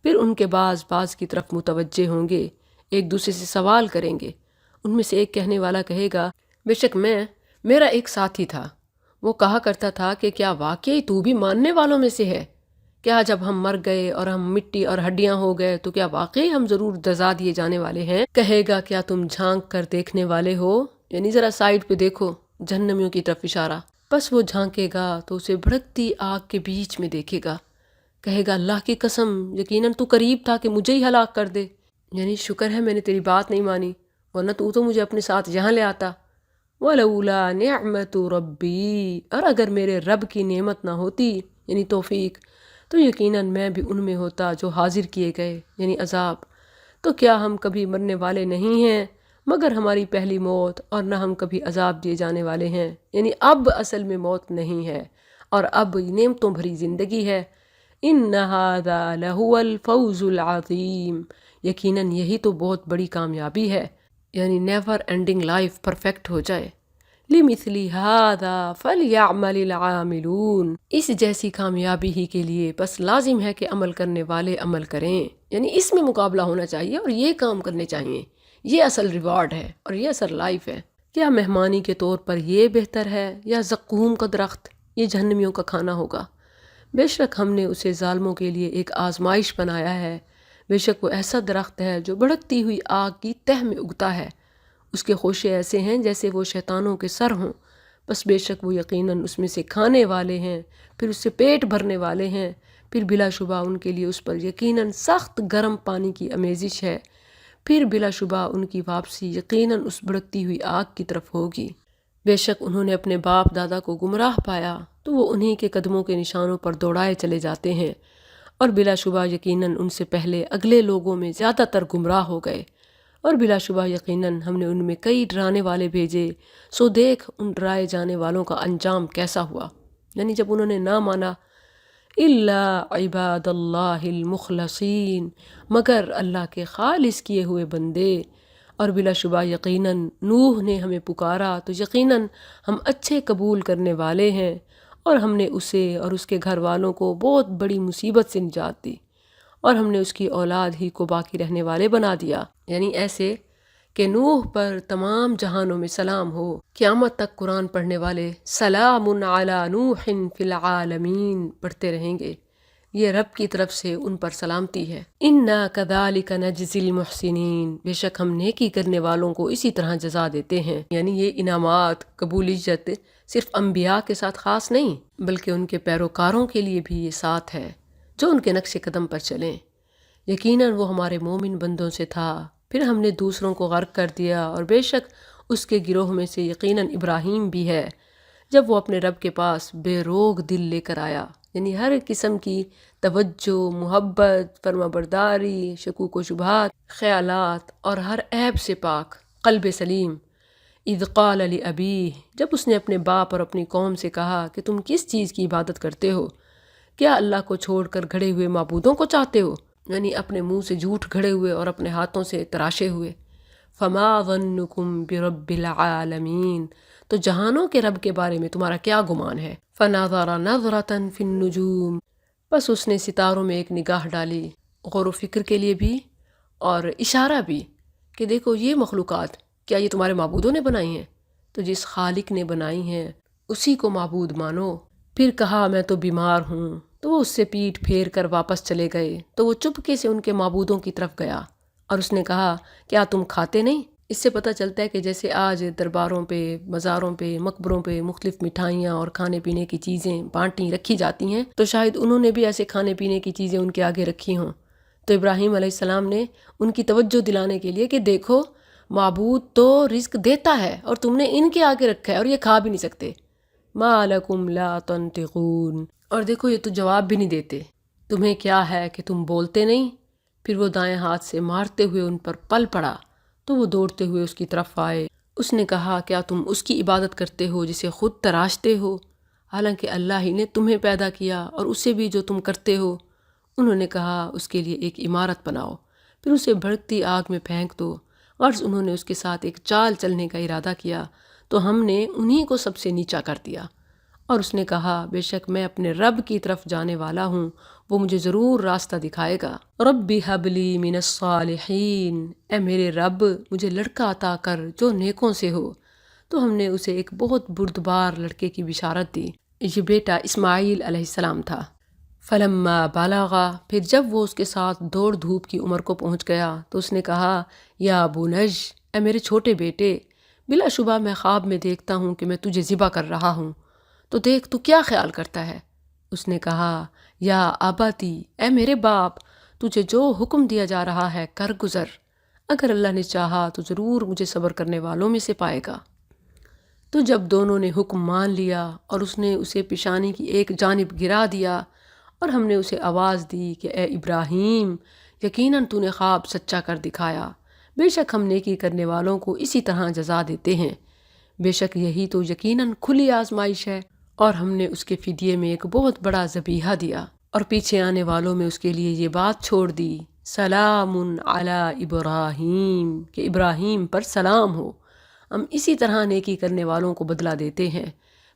[SPEAKER 1] پھر ان کے بعض کی طرف متوجہ ہوں گے، ایک دوسرے سے سوال کریں گے۔ ان میں سے ایک کہنے والا کہے گا، بے شک میرا ایک ساتھی تھا، وہ کہا کرتا تھا کہ کیا واقعی تو بھی ماننے والوں میں سے ہے؟ کیا جب ہم مر گئے اور ہم مٹی اور ہڈیاں ہو گئے تو کیا واقعی ہم ضرور جزا دیے جانے والے ہیں؟ کہے گا، کیا تم جھانک کر دیکھنے والے ہو؟ یعنی ذرا سائڈ پہ دیکھو، جہنمیوں کی طرف اشارہ۔ پس وہ جھانکے گا تو اسے بھڑکتی آگ کے بیچ میں دیکھے گا، کہے گا، اللہ کی قسم، یقیناً تو قریب تھا کہ مجھے ہی ہلاک کر دے، یعنی شکر ہے میں نے تیری بات نہیں مانی، ورنہ تو مجھے اپنے ساتھ یہاں لے آتا۔ وَلَوْلَا نِعْمَةُ رَبِّي، اور اگر میرے رب کی نعمت نہ ہوتی، یعنی توفیق، تو یقیناً میں بھی ان میں ہوتا جو حاضر کیے گئے، یعنی عذاب۔ تو کیا ہم کبھی مرنے والے نہیں ہیں مگر ہماری پہلی موت، اور نہ ہم کبھی عذاب دیے جانے والے ہیں، یعنی اب اصل میں موت نہیں ہے اور اب نعمتوں بھری زندگی ہے۔ إِنَّ هَذَا لَهُوَ الْفَوْزُ الْعَظِيمُ، یقیناً یہی تو بہت بڑی کامیابی ہے، یعنی نیور اینڈنگ لائف پرفیکٹ ہو جائے۔ لِمِثْلِ هَذَا فَلْيَعْمَلِ الْعَامِلُونَ، اس جیسی کامیابی ہی کے لیے بس لازم ہے کہ عمل کرنے والے عمل کریں، یعنی اس میں مقابلہ ہونا چاہیے اور یہ کام کرنے چاہیے، یہ اصل ریوارڈ ہے اور یہ اصل لائف ہے۔ کیا مہمانی کے طور پر یہ بہتر ہے یا زقوم کا درخت؟ یہ جہنمیوں کا کھانا ہوگا۔ بے شک ہم نے اسے ظالموں کے لیے ایک آزمائش بنایا ہے، بے شک وہ ایسا درخت ہے جو بھڑکتی ہوئی آگ کی تہ میں اگتا ہے، اس کے خوشے ایسے ہیں جیسے وہ شیطانوں کے سر ہوں، بس بے شک وہ یقیناً اس میں سے کھانے والے ہیں، پھر اس سے پیٹ بھرنے والے ہیں، پھر بلا شبہ ان کے لیے اس پر یقیناً سخت گرم پانی کی آمیزش ہے، پھر بلا شبہ ان کی واپسی یقیناً اس بھڑکتی ہوئی آگ کی طرف ہوگی۔ بے شک انہوں نے اپنے باپ دادا کو گمراہ پایا تو وہ انہی کے قدموں کے نشانوں پر دوڑائے چلے جاتے ہیں، اور بلا شبہ یقیناً ان سے پہلے اگلے لوگوں میں زیادہ تر گمراہ ہو گئے، اور بلا شبہ یقیناً ہم نے ان میں کئی ڈرانے والے بھیجے، سو دیکھ ان ڈرائے جانے والوں کا انجام کیسا ہوا، یعنی جب انہوں نے نہ مانا۔ إِلَّا عِبَادَ اللَّهِ الْمُخْلَصِينَ، مگر اللہ کے خالص کیے ہوئے بندے، اور بلا شبہ یقیناً نوح نے ہمیں پکارا تو یقیناً ہم اچھے قبول کرنے والے ہیں، اور ہم نے اسے اور اس کے گھر والوں کو بہت بڑی مصیبت سے نجات دی، اور ہم نے اس کی اولاد ہی کو باقی رہنے والے بنا دیا، یعنی ایسے کہ نوح پر تمام جہانوں میں سلام ہو۔ قیامت تک قرآن پڑھنے والے سلام علی نوح فی العالمین پڑھتے رہیں گے، یہ رب کی طرف سے ان پر سلامتی ہے۔ انا کذالک نجزی المحسنین، بے شک ہم نیکی کرنے والوں کو اسی طرح جزا دیتے ہیں، یعنی یہ انعامات، قبولیت صرف انبیاء کے ساتھ خاص نہیں بلکہ ان کے پیروکاروں کے لیے بھی یہ ساتھ ہے جو ان کے نقش قدم پر چلیں۔ یقیناً وہ ہمارے مومن بندوں سے تھا، پھر ہم نے دوسروں کو غرق کر دیا، اور بے شک اس کے گروہ میں سے یقیناً ابراہیم بھی ہے، جب وہ اپنے رب کے پاس بے روک دل لے کر آیا، یعنی ہر قسم کی توجہ، محبت، فرما برداری، شکوک و شبہات، خیالات اور ہر عیب سے پاک قلب سلیم۔ اذ قال لأبیہ، جب اس نے اپنے باپ اور اپنی قوم سے کہا کہ تم کس چیز کی عبادت کرتے ہو؟ کیا اللہ کو چھوڑ کر گھڑے ہوئے معبودوں کو چاہتے ہو؟ یعنی اپنے منہ سے جھوٹ گھڑے ہوئے اور اپنے ہاتھوں سے تراشے ہوئے۔ فما ظنکم برب العالمین، تو جہانوں کے رب کے بارے میں تمہارا کیا گمان ہے؟ فنظر نظرۃ فی النجوم، بس اس نے ستاروں میں ایک نگاہ ڈالی، غور و فکر کے لیے بھی اور اشارہ بھی کہ دیکھو یہ مخلوقات کیا یہ تمہارے معبودوں نے بنائی ہیں؟ تو جس خالق نے بنائی ہیں اسی کو معبود مانو۔ پھر کہا میں تو بیمار ہوں، تو وہ اس سے پیٹھ پھیر کر واپس چلے گئے۔ تو وہ چپکے سے ان کے معبودوں کی طرف گیا اور اس نے کہا کیا تم کھاتے نہیں؟ اس سے پتہ چلتا ہے کہ جیسے آج درباروں پہ، مزاروں پہ، مقبروں پہ مختلف مٹھائیاں اور کھانے پینے کی چیزیں بانٹی رکھی جاتی ہیں، تو شاید انہوں نے بھی ایسے کھانے پینے کی چیزیں ان کے آگے رکھی ہوں۔ تو ابراہیم علیہ السلام نے ان کی توجہ دلانے کے لیے کہ دیکھو معبود تو رزق دیتا ہے اور تم نے ان کے آگے رکھا ہے اور یہ کھا بھی نہیں سکتے۔ ما لکم لا تنطقون، اور دیکھو یہ تو جواب بھی نہیں دیتے، تمہیں کیا ہے کہ تم بولتے نہیں؟ پھر وہ دائیں ہاتھ سے مارتے ہوئے ان پر پل پڑا، تو وہ دوڑتے ہوئے اس کی طرف آئے۔ اس نے کہا کیا تم اس کی عبادت کرتے ہو جسے خود تراشتے ہو، حالانکہ اللہ ہی نے تمہیں پیدا کیا، اور اسے بھی جو تم کرتے ہو۔ انہوں نے کہا اس کے لیے ایک عمارت بناؤ، پھر اسے بھڑکتی آگ میں پھینک دو۔ غرض انہوں نے اس کے ساتھ ایک چال چلنے کا ارادہ کیا، تو ہم نے انہی کو سب سے نیچا کر دیا۔ اور اس نے کہا بے شک میں اپنے رب کی طرف جانے والا ہوں، وہ مجھے ضرور راستہ دکھائے گا۔ رب ہب لی من الصالحین، اے میرے رب مجھے لڑکا عطا کر جو نیکوں سے ہو۔ تو ہم نے اسے ایک بہت بردبار لڑکے کی بشارت دی، یہ بیٹا اسماعیل علیہ السلام تھا۔ فلما بلغا، پھر جب وہ اس کے ساتھ دوڑ دھوپ کی عمر کو پہنچ گیا تو اس نے کہا یا بنج، اے میرے چھوٹے بیٹے، بلا شبہ میں خواب میں دیکھتا ہوں کہ میں تجھے ذبح کر رہا ہوں، تو دیکھ تو کیا خیال کرتا ہے؟ اس نے کہا یا آباتی، اے میرے باپ، تجھے جو حکم دیا جا رہا ہے کر گزر، اگر اللہ نے چاہا تو ضرور مجھے صبر کرنے والوں میں سے پائے گا۔ تو جب دونوں نے حکم مان لیا اور اس نے اسے پیشانی کی ایک جانب گرا دیا، اور ہم نے اسے آواز دی کہ اے ابراہیم، یقیناً تو نے خواب سچا کر دکھایا، بے شک ہم نیکی کرنے والوں کو اسی طرح جزا دیتے ہیں، بے شک یہی تو یقیناً کھلی آزمائش ہے۔ اور ہم نے اس کے فدیے میں ایک بہت بڑا ذبیحہ دیا، اور پیچھے آنے والوں میں اس کے لیے یہ بات چھوڑ دی سلام علی ابراہیم، کہ ابراہیم پر سلام ہو، ہم اسی طرح نیکی کرنے والوں کو بدلہ دیتے ہیں،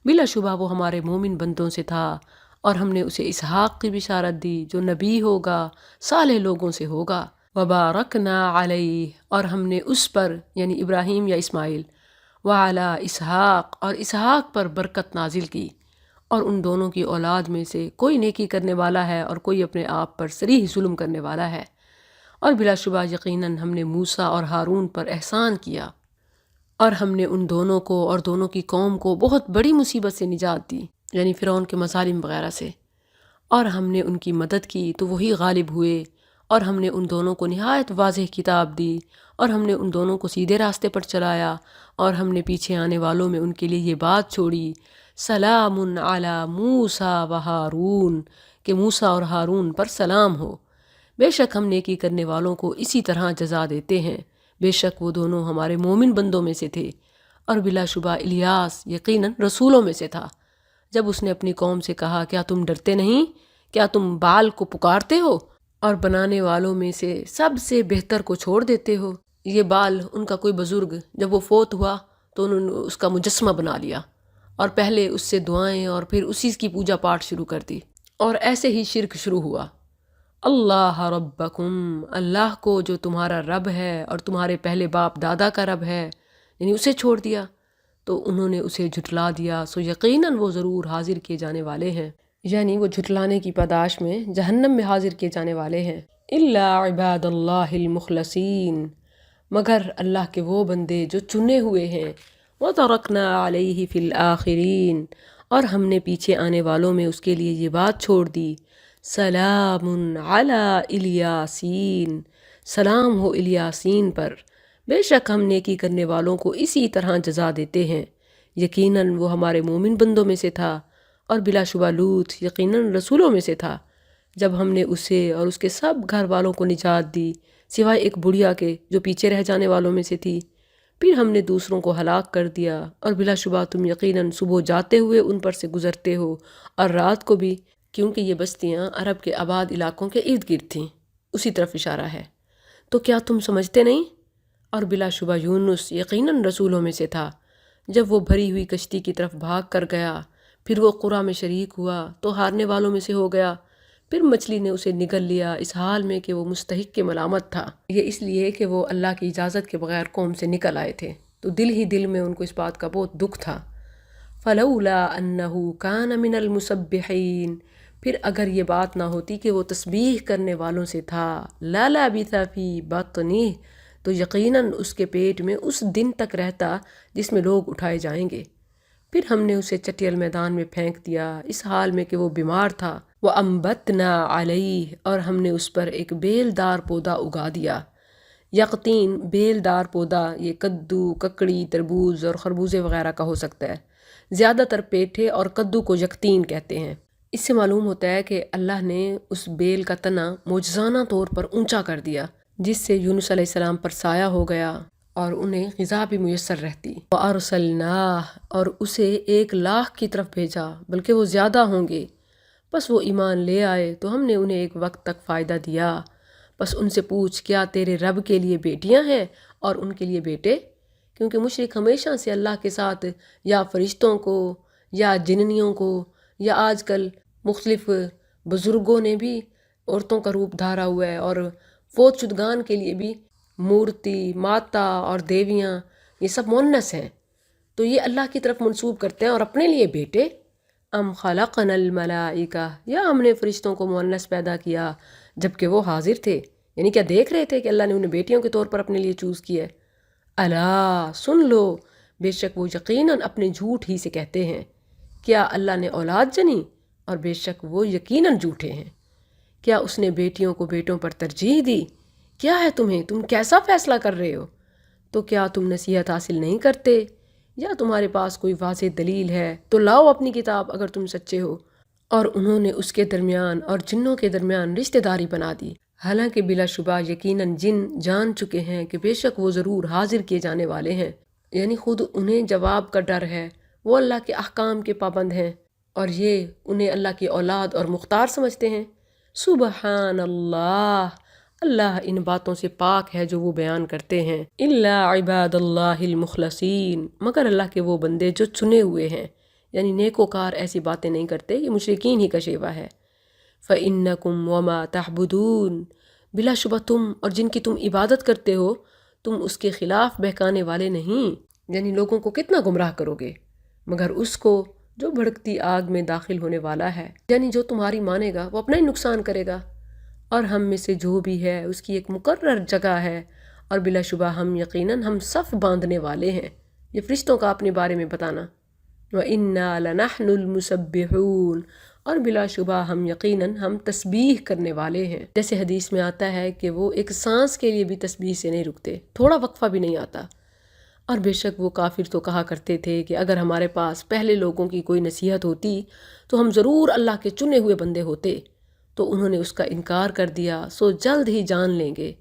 [SPEAKER 1] بلا شبہ وہ ہمارے مومن بندوں سے تھا۔ اور ہم نے اسے اسحاق کی بشارت دی جو نبی ہوگا، صالح لوگوں سے ہوگا۔ وبارکنا علیہ، اور ہم نے اس پر یعنی ابراہیم یا اسماعیل، وعلی اسحاق، اور اسحاق پر برکت نازل کی، اور ان دونوں کی اولاد میں سے کوئی نیکی کرنے والا ہے اور کوئی اپنے آپ پر صریح ظلم کرنے والا ہے۔ اور بلا شبہ یقیناً ہم نے موسیٰ اور ہارون پر احسان کیا، اور ہم نے ان دونوں کو اور دونوں کی قوم کو بہت بڑی مصیبت سے نجات دی، یعنی فرعون کے مظالم وغیرہ سے، اور ہم نے ان کی مدد کی تو وہی غالب ہوئے، اور ہم نے ان دونوں کو نہایت واضح کتاب دی، اور ہم نے ان دونوں کو سیدھے راستے پر چلایا، اور ہم نے پیچھے آنے والوں میں ان کے لیے یہ بات چھوڑی سلام علی موسیٰ و ہارون، کہ موسیٰ اور ہارون پر سلام ہو، بے شک ہم نیکی کرنے والوں کو اسی طرح جزا دیتے ہیں، بے شک وہ دونوں ہمارے مومن بندوں میں سے تھے۔ اور بلا شبہ الیاس یقیناً رسولوں میں سے تھا۔ جب اس نے اپنی قوم سے کہا کیا تم ڈرتے نہیں؟ کیا تم بال کو پکارتے ہو اور بنانے والوں میں سے سب سے بہتر کو چھوڑ دیتے ہو؟ یہ بال ان کا کوئی بزرگ جب وہ فوت ہوا تو انہوں نے اس کا مجسمہ بنا لیا، اور پہلے اس سے دعائیں اور پھر اسی کی پوجا پاٹ شروع کر دی، اور ایسے ہی شرک شروع ہوا۔ اللہ ربکم، اللہ کو جو تمہارا رب ہے اور تمہارے پہلے باپ دادا کا رب ہے، یعنی اسے چھوڑ دیا، تو انہوں نے اسے جھٹلا دیا، سو یقیناً وہ ضرور حاضر کیے جانے والے ہیں، یعنی وہ جھٹلانے کی پاداش میں جہنم میں حاضر کیے جانے والے ہیں۔ الا عباد اللہ المخلصین، مگر اللہ کے وہ بندے جو چنے ہوئے ہیں۔ وَتَرَكْنَا عَلَيْهِ فِي الْآخِرِينَ، اور ہم نے پیچھے آنے والوں میں اس کے لیے یہ بات چھوڑ دی سلام علی الیاسین، سلام ہو الیاسین پر، بے شک ہم نیکی کرنے والوں کو اسی طرح جزا دیتے ہیں، یقیناً وہ ہمارے مومن بندوں میں سے تھا۔ اور بلا شبہ لوط یقیناً رسولوں میں سے تھا۔ جب ہم نے اسے اور اس کے سب گھر والوں کو نجات دی سوائے ایک بڑھیا کے جو پیچھے رہ جانے والوں میں سے تھی، پھر ہم نے دوسروں کو ہلاک کر دیا، اور بلا شبہ تم یقیناً صبح جاتے ہوئے ان پر سے گزرتے ہو اور رات کو بھی، کیونکہ یہ بستیاں عرب کے آباد علاقوں کے ارد گرد تھیں، اسی طرف اشارہ ہے۔ تو کیا تم سمجھتے نہیں؟ اور بلا شبہ یونس یقیناً رسولوں میں سے تھا۔ جب وہ بھری ہوئی کشتی کی طرف بھاگ کر گیا، پھر وہ قرہ میں شریک ہوا تو ہارنے والوں میں سے ہو گیا، پھر مچھلی نے اسے نگل لیا اس حال میں کہ وہ مستحق کے ملامت تھا، یہ اس لیے کہ وہ اللہ کی اجازت کے بغیر قوم سے نکل آئے تھے۔ تو دل ہی دل میں ان کو اس بات کا بہت دکھ تھا۔ فلولا انہ کان من المسبحین، پھر اگر یہ بات نہ ہوتی کہ وہ تسبیح کرنے والوں سے تھا، للبث فی بطنہ، تو یقیناً اس کے پیٹ میں اس دن تک رہتا جس میں لوگ اٹھائے جائیں گے۔ پھر ہم نے اسے چٹیل میدان میں پھینک دیا اس حال میں کہ وہ بیمار تھا۔ وَأَنبَتْنَا عَلَيْهِ، اور ہم نے اس پر ایک بیل دار پودا اگا دیا۔ یقطین بیل دار پودا یہ کدو، ککڑی، تربوز اور خربوزے وغیرہ کا ہو سکتا ہے۔ زیادہ تر پیٹھے اور کدو کو یقطین کہتے ہیں۔ اس سے معلوم ہوتا ہے کہ اللہ نے اس بیل کا تنا معجزانہ طور پر اونچا کر دیا، جس سے یونس علیہ السلام پر سایہ ہو گیا اور انہیں غذا بھی میسر رہتی۔ وَأَرْسَلْنَاهُ، اور اسے 1,00,000 کی طرف بھیجا، بلکہ وہ زیادہ ہوں گے۔ بس وہ ایمان لے آئے تو ہم نے انہیں ایک وقت تک فائدہ دیا۔ بس ان سے پوچھ، کیا تیرے رب کے لیے بیٹیاں ہیں اور ان کے لیے بیٹے؟ کیونکہ مشرک ہمیشہ سے اللہ کے ساتھ یا فرشتوں کو یا جننیوں کو، یا آج کل مختلف بزرگوں نے بھی عورتوں کا روپ دھارا ہوا ہے، اور فوت شدگان کے لیے بھی مورتی، ماتا اور دیویاں یہ سب مونس ہیں، تو یہ اللہ کی طرف منسوب کرتے ہیں اور اپنے لیے بیٹے۔ ام خلقنا الملائکہ، یا ہم نے فرشتوں کو مونس پیدا کیا جبکہ وہ حاضر تھے، یعنی کیا دیکھ رہے تھے کہ اللہ نے انہیں بیٹیوں کے طور پر اپنے لیے چوز کیا ہے؟ الا، سن لو، بے شک وہ یقیناً اپنے جھوٹ ہی سے کہتے ہیں۔ کیا اللہ نے اولاد جنی؟ اور بے شک وہ یقیناً جھوٹے ہیں۔ کیا اس نے بیٹیوں کو بیٹوں پر ترجیح دی؟ کیا ہے تمہیں، تم کیسا فیصلہ کر رہے ہو؟ تو کیا تم نصیحت حاصل نہیں کرتے؟ یا تمہارے پاس کوئی واضح دلیل ہے تو لاؤ اپنی کتاب اگر تم سچے ہو۔ اور انہوں نے اس کے درمیان اور جنوں کے درمیان رشتہ داری بنا دی، حالانکہ بلا شبہ یقیناً جن جان چکے ہیں کہ بے شک وہ ضرور حاضر کیے جانے والے ہیں، یعنی خود انہیں جواب کا ڈر ہے، وہ اللہ کے احکام کے پابند ہیں، اور یہ انہیں اللہ کی اولاد اور مختار سمجھتے ہیں۔ سبحان اللہ، اللہ ان باتوں سے پاک ہے جو وہ بیان کرتے ہیں۔ الا عباد اللہ المخلصین، مگر اللہ کے وہ بندے جو چنے ہوئے ہیں، یعنی نیکوکار ایسی باتیں نہیں کرتے، یہ مشرکین ہی کا شیوہ ہے۔ فَإِنَّكُمْ وَمَا تَعْبُدُونَ، بلا شبہ تم اور جن کی تم عبادت کرتے ہو، تم اس کے خلاف بہکانے والے نہیں، یعنی لوگوں کو کتنا گمراہ کرو گے، مگر اس کو جو بھڑکتی آگ میں داخل ہونے والا ہے، یعنی جو تمہاری مانے گا وہ اپنا ہی نقصان کرے گا۔ اور ہم میں سے جو بھی ہے اس کی ایک مقرر جگہ ہے، اور بلا شبہ ہم یقیناً ہم صف باندھنے والے ہیں۔ یہ فرشتوں کا اپنے بارے میں بتانا۔ وَإِنَّا لَنَحْنُ الْمُسَبِّحُونَ، اور بلا شبہ ہم یقیناً ہم تسبیح کرنے والے ہیں۔ جیسے حدیث میں آتا ہے کہ وہ ایک سانس کے لیے بھی تسبیح سے نہیں رکتے، تھوڑا وقفہ بھی نہیں آتا۔ اور بے شک وہ کافر تو کہا کرتے تھے کہ اگر ہمارے پاس پہلے لوگوں کی کوئی نصیحت ہوتی تو ہم ضرور اللہ کے چنے ہوئے بندے ہوتے، تو انہوں نے اس کا انکار کر دیا، سو جلد ہی جان لیں گے۔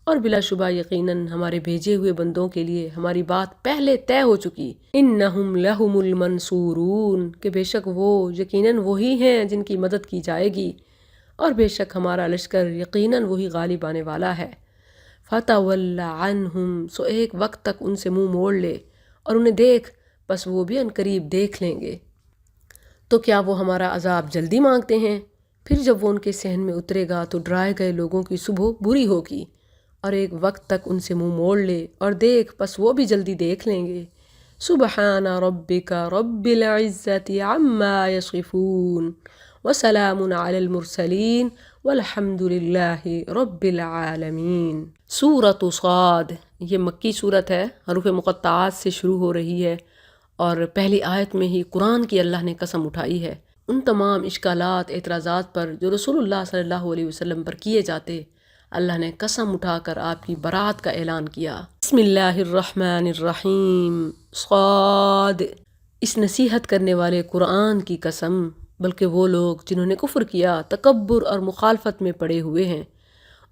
[SPEAKER 1] اور بلا شبہ یقیناً ہمارے بھیجے ہوئے بندوں کے لیے ہماری بات پہلے طے ہو چکی۔ انہم لہم المنصورون، کہ بے شک وہ یقیناً وہی ہیں جن کی مدد کی جائے گی، اور بے شک ہمارا لشکر یقیناً وہی غالب آنے والا ہے۔ فتول عنہم، سو ایک وقت تک ان سے منہ موڑ لے اور انہیں دیکھ، بس وہ بھی عنقریب دیکھ لیں گے۔ تو کیا وہ ہمارا عذاب جلدی مانگتے ہیں؟ پھر جب وہ ان کے صحن میں اترے گا تو ڈرائے گئے لوگوں کی صبح بری ہوگی، اور ایک وقت تک ان سے منہ موڑ لے اور دیکھ، بس وہ بھی جلدی دیکھ لیں گے۔ سبحان ربک رب العزت عما یصفون وسلام علی المرسلین والحمد للہ رب العالمین۔ سورۃ صاد، یہ مکی صورت ہے، حروف مقطعات سے شروع ہو رہی ہے، اور پہلی آیت میں ہی قرآن کی اللہ نے قسم اٹھائی ہے ان تمام اشکالات، اعتراضات پر جو رسول اللہ صلی اللہ علیہ وسلم پر کیے جاتے۔ اللہ نے قسم اٹھا کر آپ کی برات کا اعلان کیا۔ بسم اللہ الرحمن الرحیم، صاد، اس نصیحت کرنے والے قرآن کی قسم، بلکہ وہ لوگ جنہوں نے کفر کیا، تکبر اور مخالفت میں پڑے ہوئے ہیں،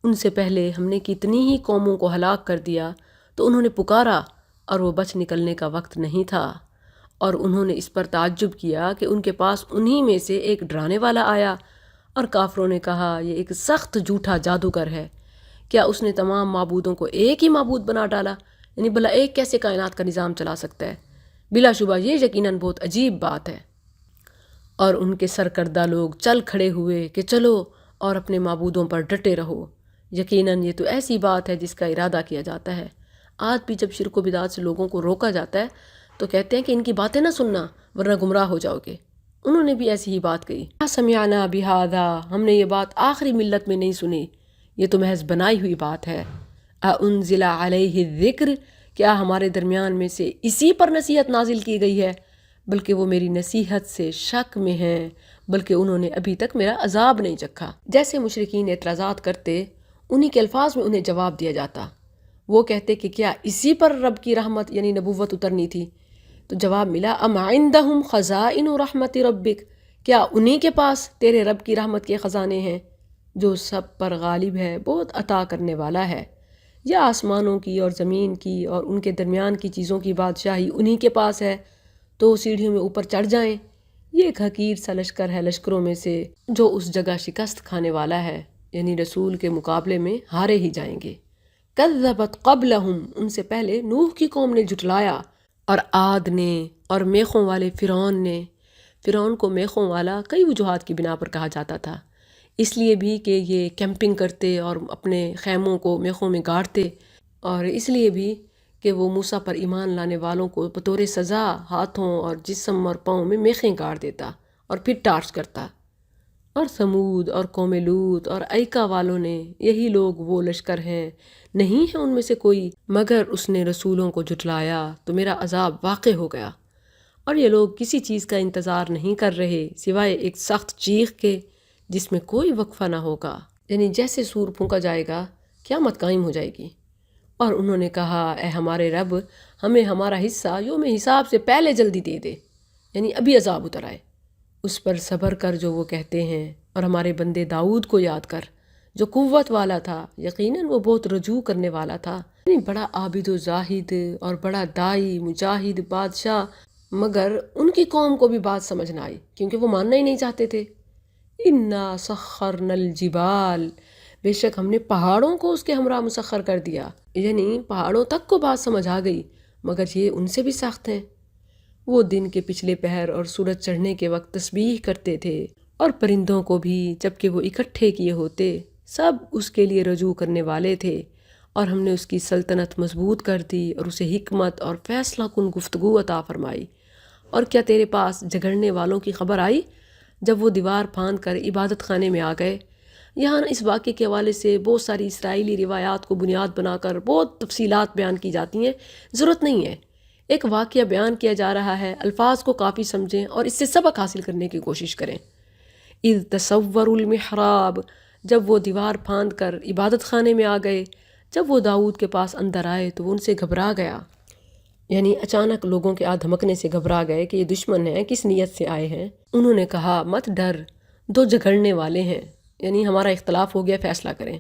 [SPEAKER 1] ان سے پہلے ہم نے کتنی ہی قوموں کو ہلاک کر دیا، تو انہوں نے پکارا اور وہ بچ نکلنے کا وقت نہیں تھا، اور انہوں نے اس پر تعجب کیا کہ ان کے پاس انہی میں سے ایک ڈرانے والا آیا، اور کافروں نے کہا یہ ایک سخت جھوٹا جادوگر ہے، کیا اس نے تمام معبودوں کو ایک ہی معبود بنا ڈالا؟ یعنی بھلا ایک کیسے کائنات کا نظام چلا سکتا ہے؟ بلا شبہ یہ یقیناً بہت عجیب بات ہے۔ اور ان کے سرکردہ لوگ چل کھڑے ہوئے کہ چلو اور اپنے معبودوں پر ڈٹے رہو، یقیناً یہ تو ایسی بات ہے جس کا ارادہ کیا جاتا ہے۔ آج بھی جب شرک و بدعات سے لوگوں کو روکا جاتا ہے تو کہتے ہیں کہ ان کی باتیں نہ سننا ورنہ گمراہ ہو جاؤ گے۔ انہوں نے بھی ایسی ہی بات کہی، سمعنا بہذا، ہم نے یہ بات آخری ملت میں نہیں سنی، یہ تو محض بنائی ہوئی بات ہے۔ انزل علیہ الذکر، کیا ہمارے درمیان میں سے اسی پر نصیحت نازل کی گئی ہے؟ بلکہ وہ میری نصیحت سے شک میں ہیں، بلکہ انہوں نے ابھی تک میرا عذاب نہیں چکھا۔ جیسے مشرکین اعتراضات کرتے، انہی کے الفاظ میں انہیں جواب دیا جاتا۔ وہ کہتے کہ کیا اسی پر رب کی رحمت یعنی نبوت اترنی تھی؟ تو جواب ملا، ام عندہم خزائن رحمت ربک، کیا انہی کے پاس تیرے رب کی رحمت کے خزانے ہیں، جو سب پر غالب ہے، بہت عطا کرنے والا ہے؟ یا آسمانوں کی اور زمین کی اور ان کے درمیان کی چیزوں کی بادشاہی انہی کے پاس ہے، تو سیڑھیوں میں اوپر چڑھ جائیں۔ یہ ایک حقیر سا لشکر ہے لشکروں میں سے جو اس جگہ شکست کھانے والا ہے، یعنی رسول کے مقابلے میں ہارے ہی جائیں گے۔ کذبت قبلہم، ان سے پہلے نوح کی قوم نے جھٹلایا، اور عاد نے اور میخوں والے فرعون نے۔ فرعون کو میخوں والا کئی وجوہات کی بنا پر کہا جاتا تھا، اس لیے بھی کہ یہ کیمپنگ کرتے اور اپنے خیموں کو میخوں میں گاڑتے، اور اس لیے بھی کہ وہ موسیٰ پر ایمان لانے والوں کو بطور سزا ہاتھوں اور جسم اور پاؤں میں میخیں گاڑ دیتا اور پھر ٹارچ کرتا۔ اور سمود اور قوم لوط اور ایکا والوں نے، یہی لوگ وہ لشکر ہیں، نہیں ہے ان میں سے کوئی مگر اس نے رسولوں کو جھٹلایا تو میرا عذاب واقع ہو گیا۔ اور یہ لوگ کسی چیز کا انتظار نہیں کر رہے سوائے ایک سخت چیخ کے جس میں کوئی وقفہ نہ ہوگا، یعنی جیسے سور پھونکا جائے گا قیامت قائم ہو جائے گی۔ اور انہوں نے کہا، اے ہمارے رب، ہمیں ہمارا حصہ یوم حساب سے پہلے جلدی دے دے، یعنی ابھی عذاب اتر آئے۔ اس پر صبر کر جو وہ کہتے ہیں، اور ہمارے بندے داؤد کو یاد کر جو قوت والا تھا، یقیناً وہ بہت رجوع کرنے والا تھا، یعنی بڑا عابد و زاہد اور بڑا دائی مجاہد بادشاہ، مگر ان کی قوم کو بھی بات سمجھ نہ آئی کیونکہ وہ ماننا ہی نہیں چاہتے تھے۔ انا سخرنا الجبال، بے شک ہم نے پہاڑوں کو اس کے ہمراہ مسخر کر دیا، یعنی پہاڑوں تک کو بات سمجھ آ گئی مگر یہ ان سے بھی سخت ہیں۔ وہ دن کے پچھلے پہر اور سورج چڑھنے کے وقت تسبیح کرتے تھے، اور پرندوں کو بھی جبکہ وہ اکٹھے کیے ہوتے، سب اس کے لیے رجوع کرنے والے تھے۔ اور ہم نے اس کی سلطنت مضبوط کر دی اور اسے حکمت اور فیصلہ کن گفتگو عطا فرمائی۔ اور کیا تیرے پاس جھگڑنے والوں کی خبر آئی جب وہ دیوار پھاند کر عبادت خانے میں آ گئے؟ یہاں اس واقعے کے حوالے سے بہت ساری اسرائیلی روایات کو بنیاد بنا کر بہت تفصیلات بیان کی جاتی ہیں، ضرورت نہیں ہے۔ ایک واقعہ بیان کیا جا رہا ہے، الفاظ کو کافی سمجھیں اور اس سے سبق حاصل کرنے کی کوشش کریں۔ اذ تصوروا المحراب، جب وہ دیوار پھاند کر عبادت خانے میں آ گئے، جب وہ داؤد کے پاس اندر آئے تو وہ ان سے گھبرا گیا، یعنی اچانک لوگوں کے دھمکنے سے گھبرا گئے کہ یہ دشمن ہیں، کس نیت سے آئے ہیں۔ انہوں نے کہا، مت ڈر، دو جھگڑنے والے ہیں، یعنی ہمارا اختلاف ہو گیا، فیصلہ کریں۔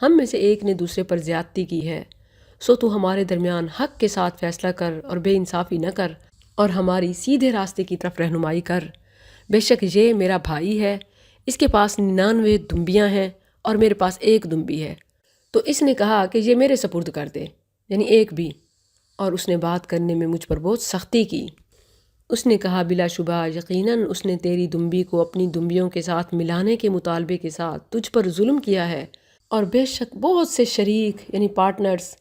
[SPEAKER 1] ہم میں سے ایک نے دوسرے پر زیادتی کی ہے، سو تو ہمارے درمیان حق کے ساتھ فیصلہ کر اور بے انصافی نہ کر، اور ہماری سیدھے راستے کی طرف رہنمائی کر۔ بے شک یہ میرا بھائی ہے، اس کے پاس 99 دمبیاں ہیں اور میرے پاس ایک دمبی ہے، تو اس نے کہا کہ یہ میرے سپرد کر دے، یعنی ایک بھی، اور اس نے بات کرنے میں مجھ پر بہت سختی کی۔ اس نے کہا، بلا شبہ یقیناً اس نے تیری دمبی کو اپنی دمبیوں کے ساتھ ملانے کے مطالبے کے ساتھ تجھ پر ظلم کیا ہے، اور بے شک بہت سے شریک یعنی پارٹنرز،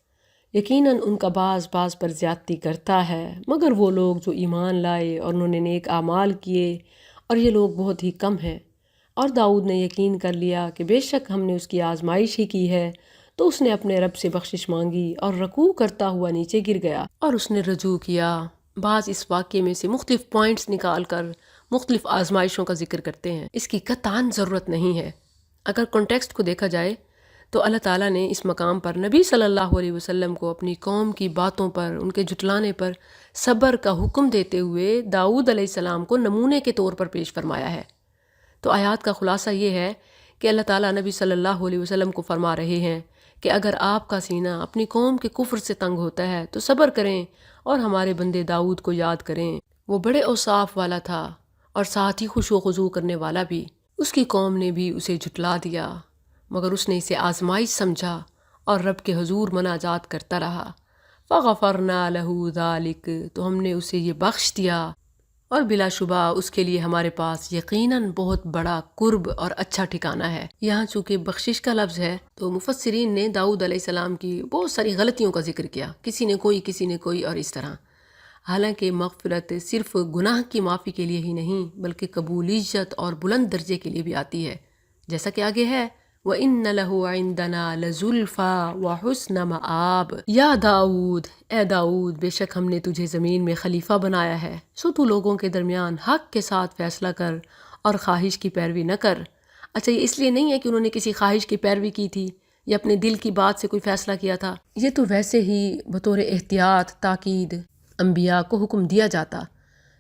[SPEAKER 1] یقیناً ان کا بعض پر زیادتی کرتا ہے، مگر وہ لوگ جو ایمان لائے اور انہوں نے نیک اعمال کیے، اور یہ لوگ بہت ہی کم ہیں۔ اور داؤد نے یقین کر لیا کہ بے شک ہم نے اس کی آزمائش ہی کی ہے، تو اس نے اپنے رب سے بخشش مانگی اور رکوع کرتا ہوا نیچے گر گیا، اور اس نے رجوع کیا۔ بعض اس واقعے میں سے مختلف پوائنٹس نکال کر مختلف آزمائشوں کا ذکر کرتے ہیں، اس کی قطعاً ضرورت نہیں ہے۔ اگر کانٹیکسٹ کو دیکھا جائے تو اللہ تعالیٰ نے اس مقام پر نبی صلی اللہ علیہ وسلم کو اپنی قوم کی باتوں پر، ان کے جھٹلانے پر صبر کا حکم دیتے ہوئے داؤد علیہ السلام کو نمونے کے طور پر پیش فرمایا ہے۔ تو آیات کا خلاصہ یہ ہے کہ اللہ تعالیٰ نبی صلی اللہ علیہ وسلم کو فرما رہے ہیں کہ اگر آپ کا سینہ اپنی قوم کے کفر سے تنگ ہوتا ہے تو صبر کریں، اور ہمارے بندے داؤد کو یاد کریں، وہ بڑے اوصاف والا تھا اور ساتھ ہی خشوع و خضوع کرنے والا بھی۔ اس کی قوم نے بھی اسے جھٹلا دیا، مگر اس نے اسے آزمائش سمجھا اور رب کے حضور مناجات کرتا رہا۔ فغفرنا لہ ذالک، تو ہم نے اسے یہ بخش دیا، اور بلا شبہ اس کے لیے ہمارے پاس یقیناً بہت بڑا قرب اور اچھا ٹھکانہ ہے۔ یہاں چونکہ بخشش کا لفظ ہے تو مفسرین نے داؤد علیہ السلام کی بہت ساری غلطیوں کا ذکر کیا، کسی نے کوئی اور اس طرح۔ حالانکہ مغفرت صرف گناہ کی معافی کے لیے ہی نہیں بلکہ قبولیت اور بلند درجے کے لیے بھی آتی ہے، جیسا کہ آگے ہے وَإِنَّ لَهُ عِندَنَا لَزُلْفَىٰ وَحُسْنَ مَآب۔ یا داؤد، اے داؤد، بے شک ہم نے تجھے زمین میں خلیفہ بنایا ہے، سو تو لوگوں کے درمیان حق کے ساتھ فیصلہ کر اور خواہش کی پیروی نہ کر۔ اچھا، یہ اس لیے نہیں ہے کہ انہوں نے کسی خواہش کی پیروی کی تھی یا اپنے دل کی بات سے کوئی فیصلہ کیا تھا، یہ تو ویسے ہی بطور احتیاط تاکید انبیاء کو حکم دیا جاتا۔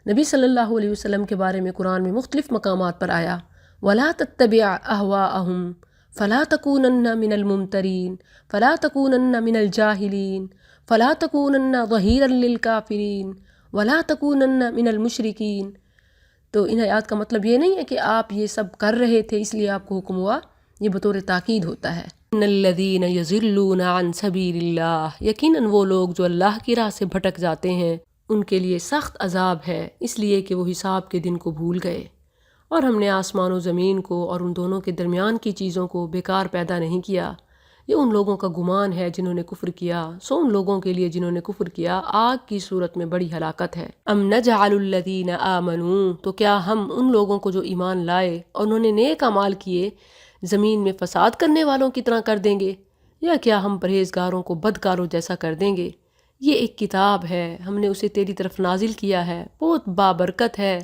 [SPEAKER 1] نبی صلی اللہ علیہ وسلم کے بارے میں قرآن میں مختلف مقامات پر آیا وَلَا تَتَّبِعْ أَهْوَاءَهُمْ فَلَا تَكُونَنَّ مِنَ الْمُمْتَرِينَ فَلَا تَكُونَنَّ مِنَ الْجَاهِلِينَ فَلَا تَكُونَنَّ ظَهِيرًا لِلْكَافِرِينَ وَلَا تَكُونَنَّ مِنَ الْمُشْرِكِينَ۔ تو ان آیات کا مطلب یہ نہیں ہے کہ آپ یہ سب کر رہے تھے اس لیے آپ کو حکم ہوا، یہ بطور تاکید ہوتا ہے۔ ان الذین یضلون عن سبیل اللہ، یقیناً وہ لوگ جو اللہ کی راہ سے بھٹک جاتے ہیں ان کے لیے سخت عذاب ہے، اس لیے کہ وہ حساب کے دن کو بھول گئے۔ اور ہم نے آسمان و زمین کو اور ان دونوں کے درمیان کی چیزوں کو بیکار پیدا نہیں کیا، یہ ان لوگوں کا گمان ہے جنہوں نے کفر کیا، سو ان لوگوں کے لیے جنہوں نے کفر کیا آگ کی صورت میں بڑی ہلاکت ہے۔ ام نجعل الذین آمنوا، تو کیا ہم ان لوگوں کو جو ایمان لائے اور انہوں نے نیک اعمال کیے زمین میں فساد کرنے والوں کی طرح کر دیں گے، یا کیا ہم پرہیزگاروں کو بدکاروں جیسا کر دیں گے؟ یہ ایک کتاب ہے، ہم نے اسے تیری طرف نازل کیا ہے، بہت بابرکت ہے،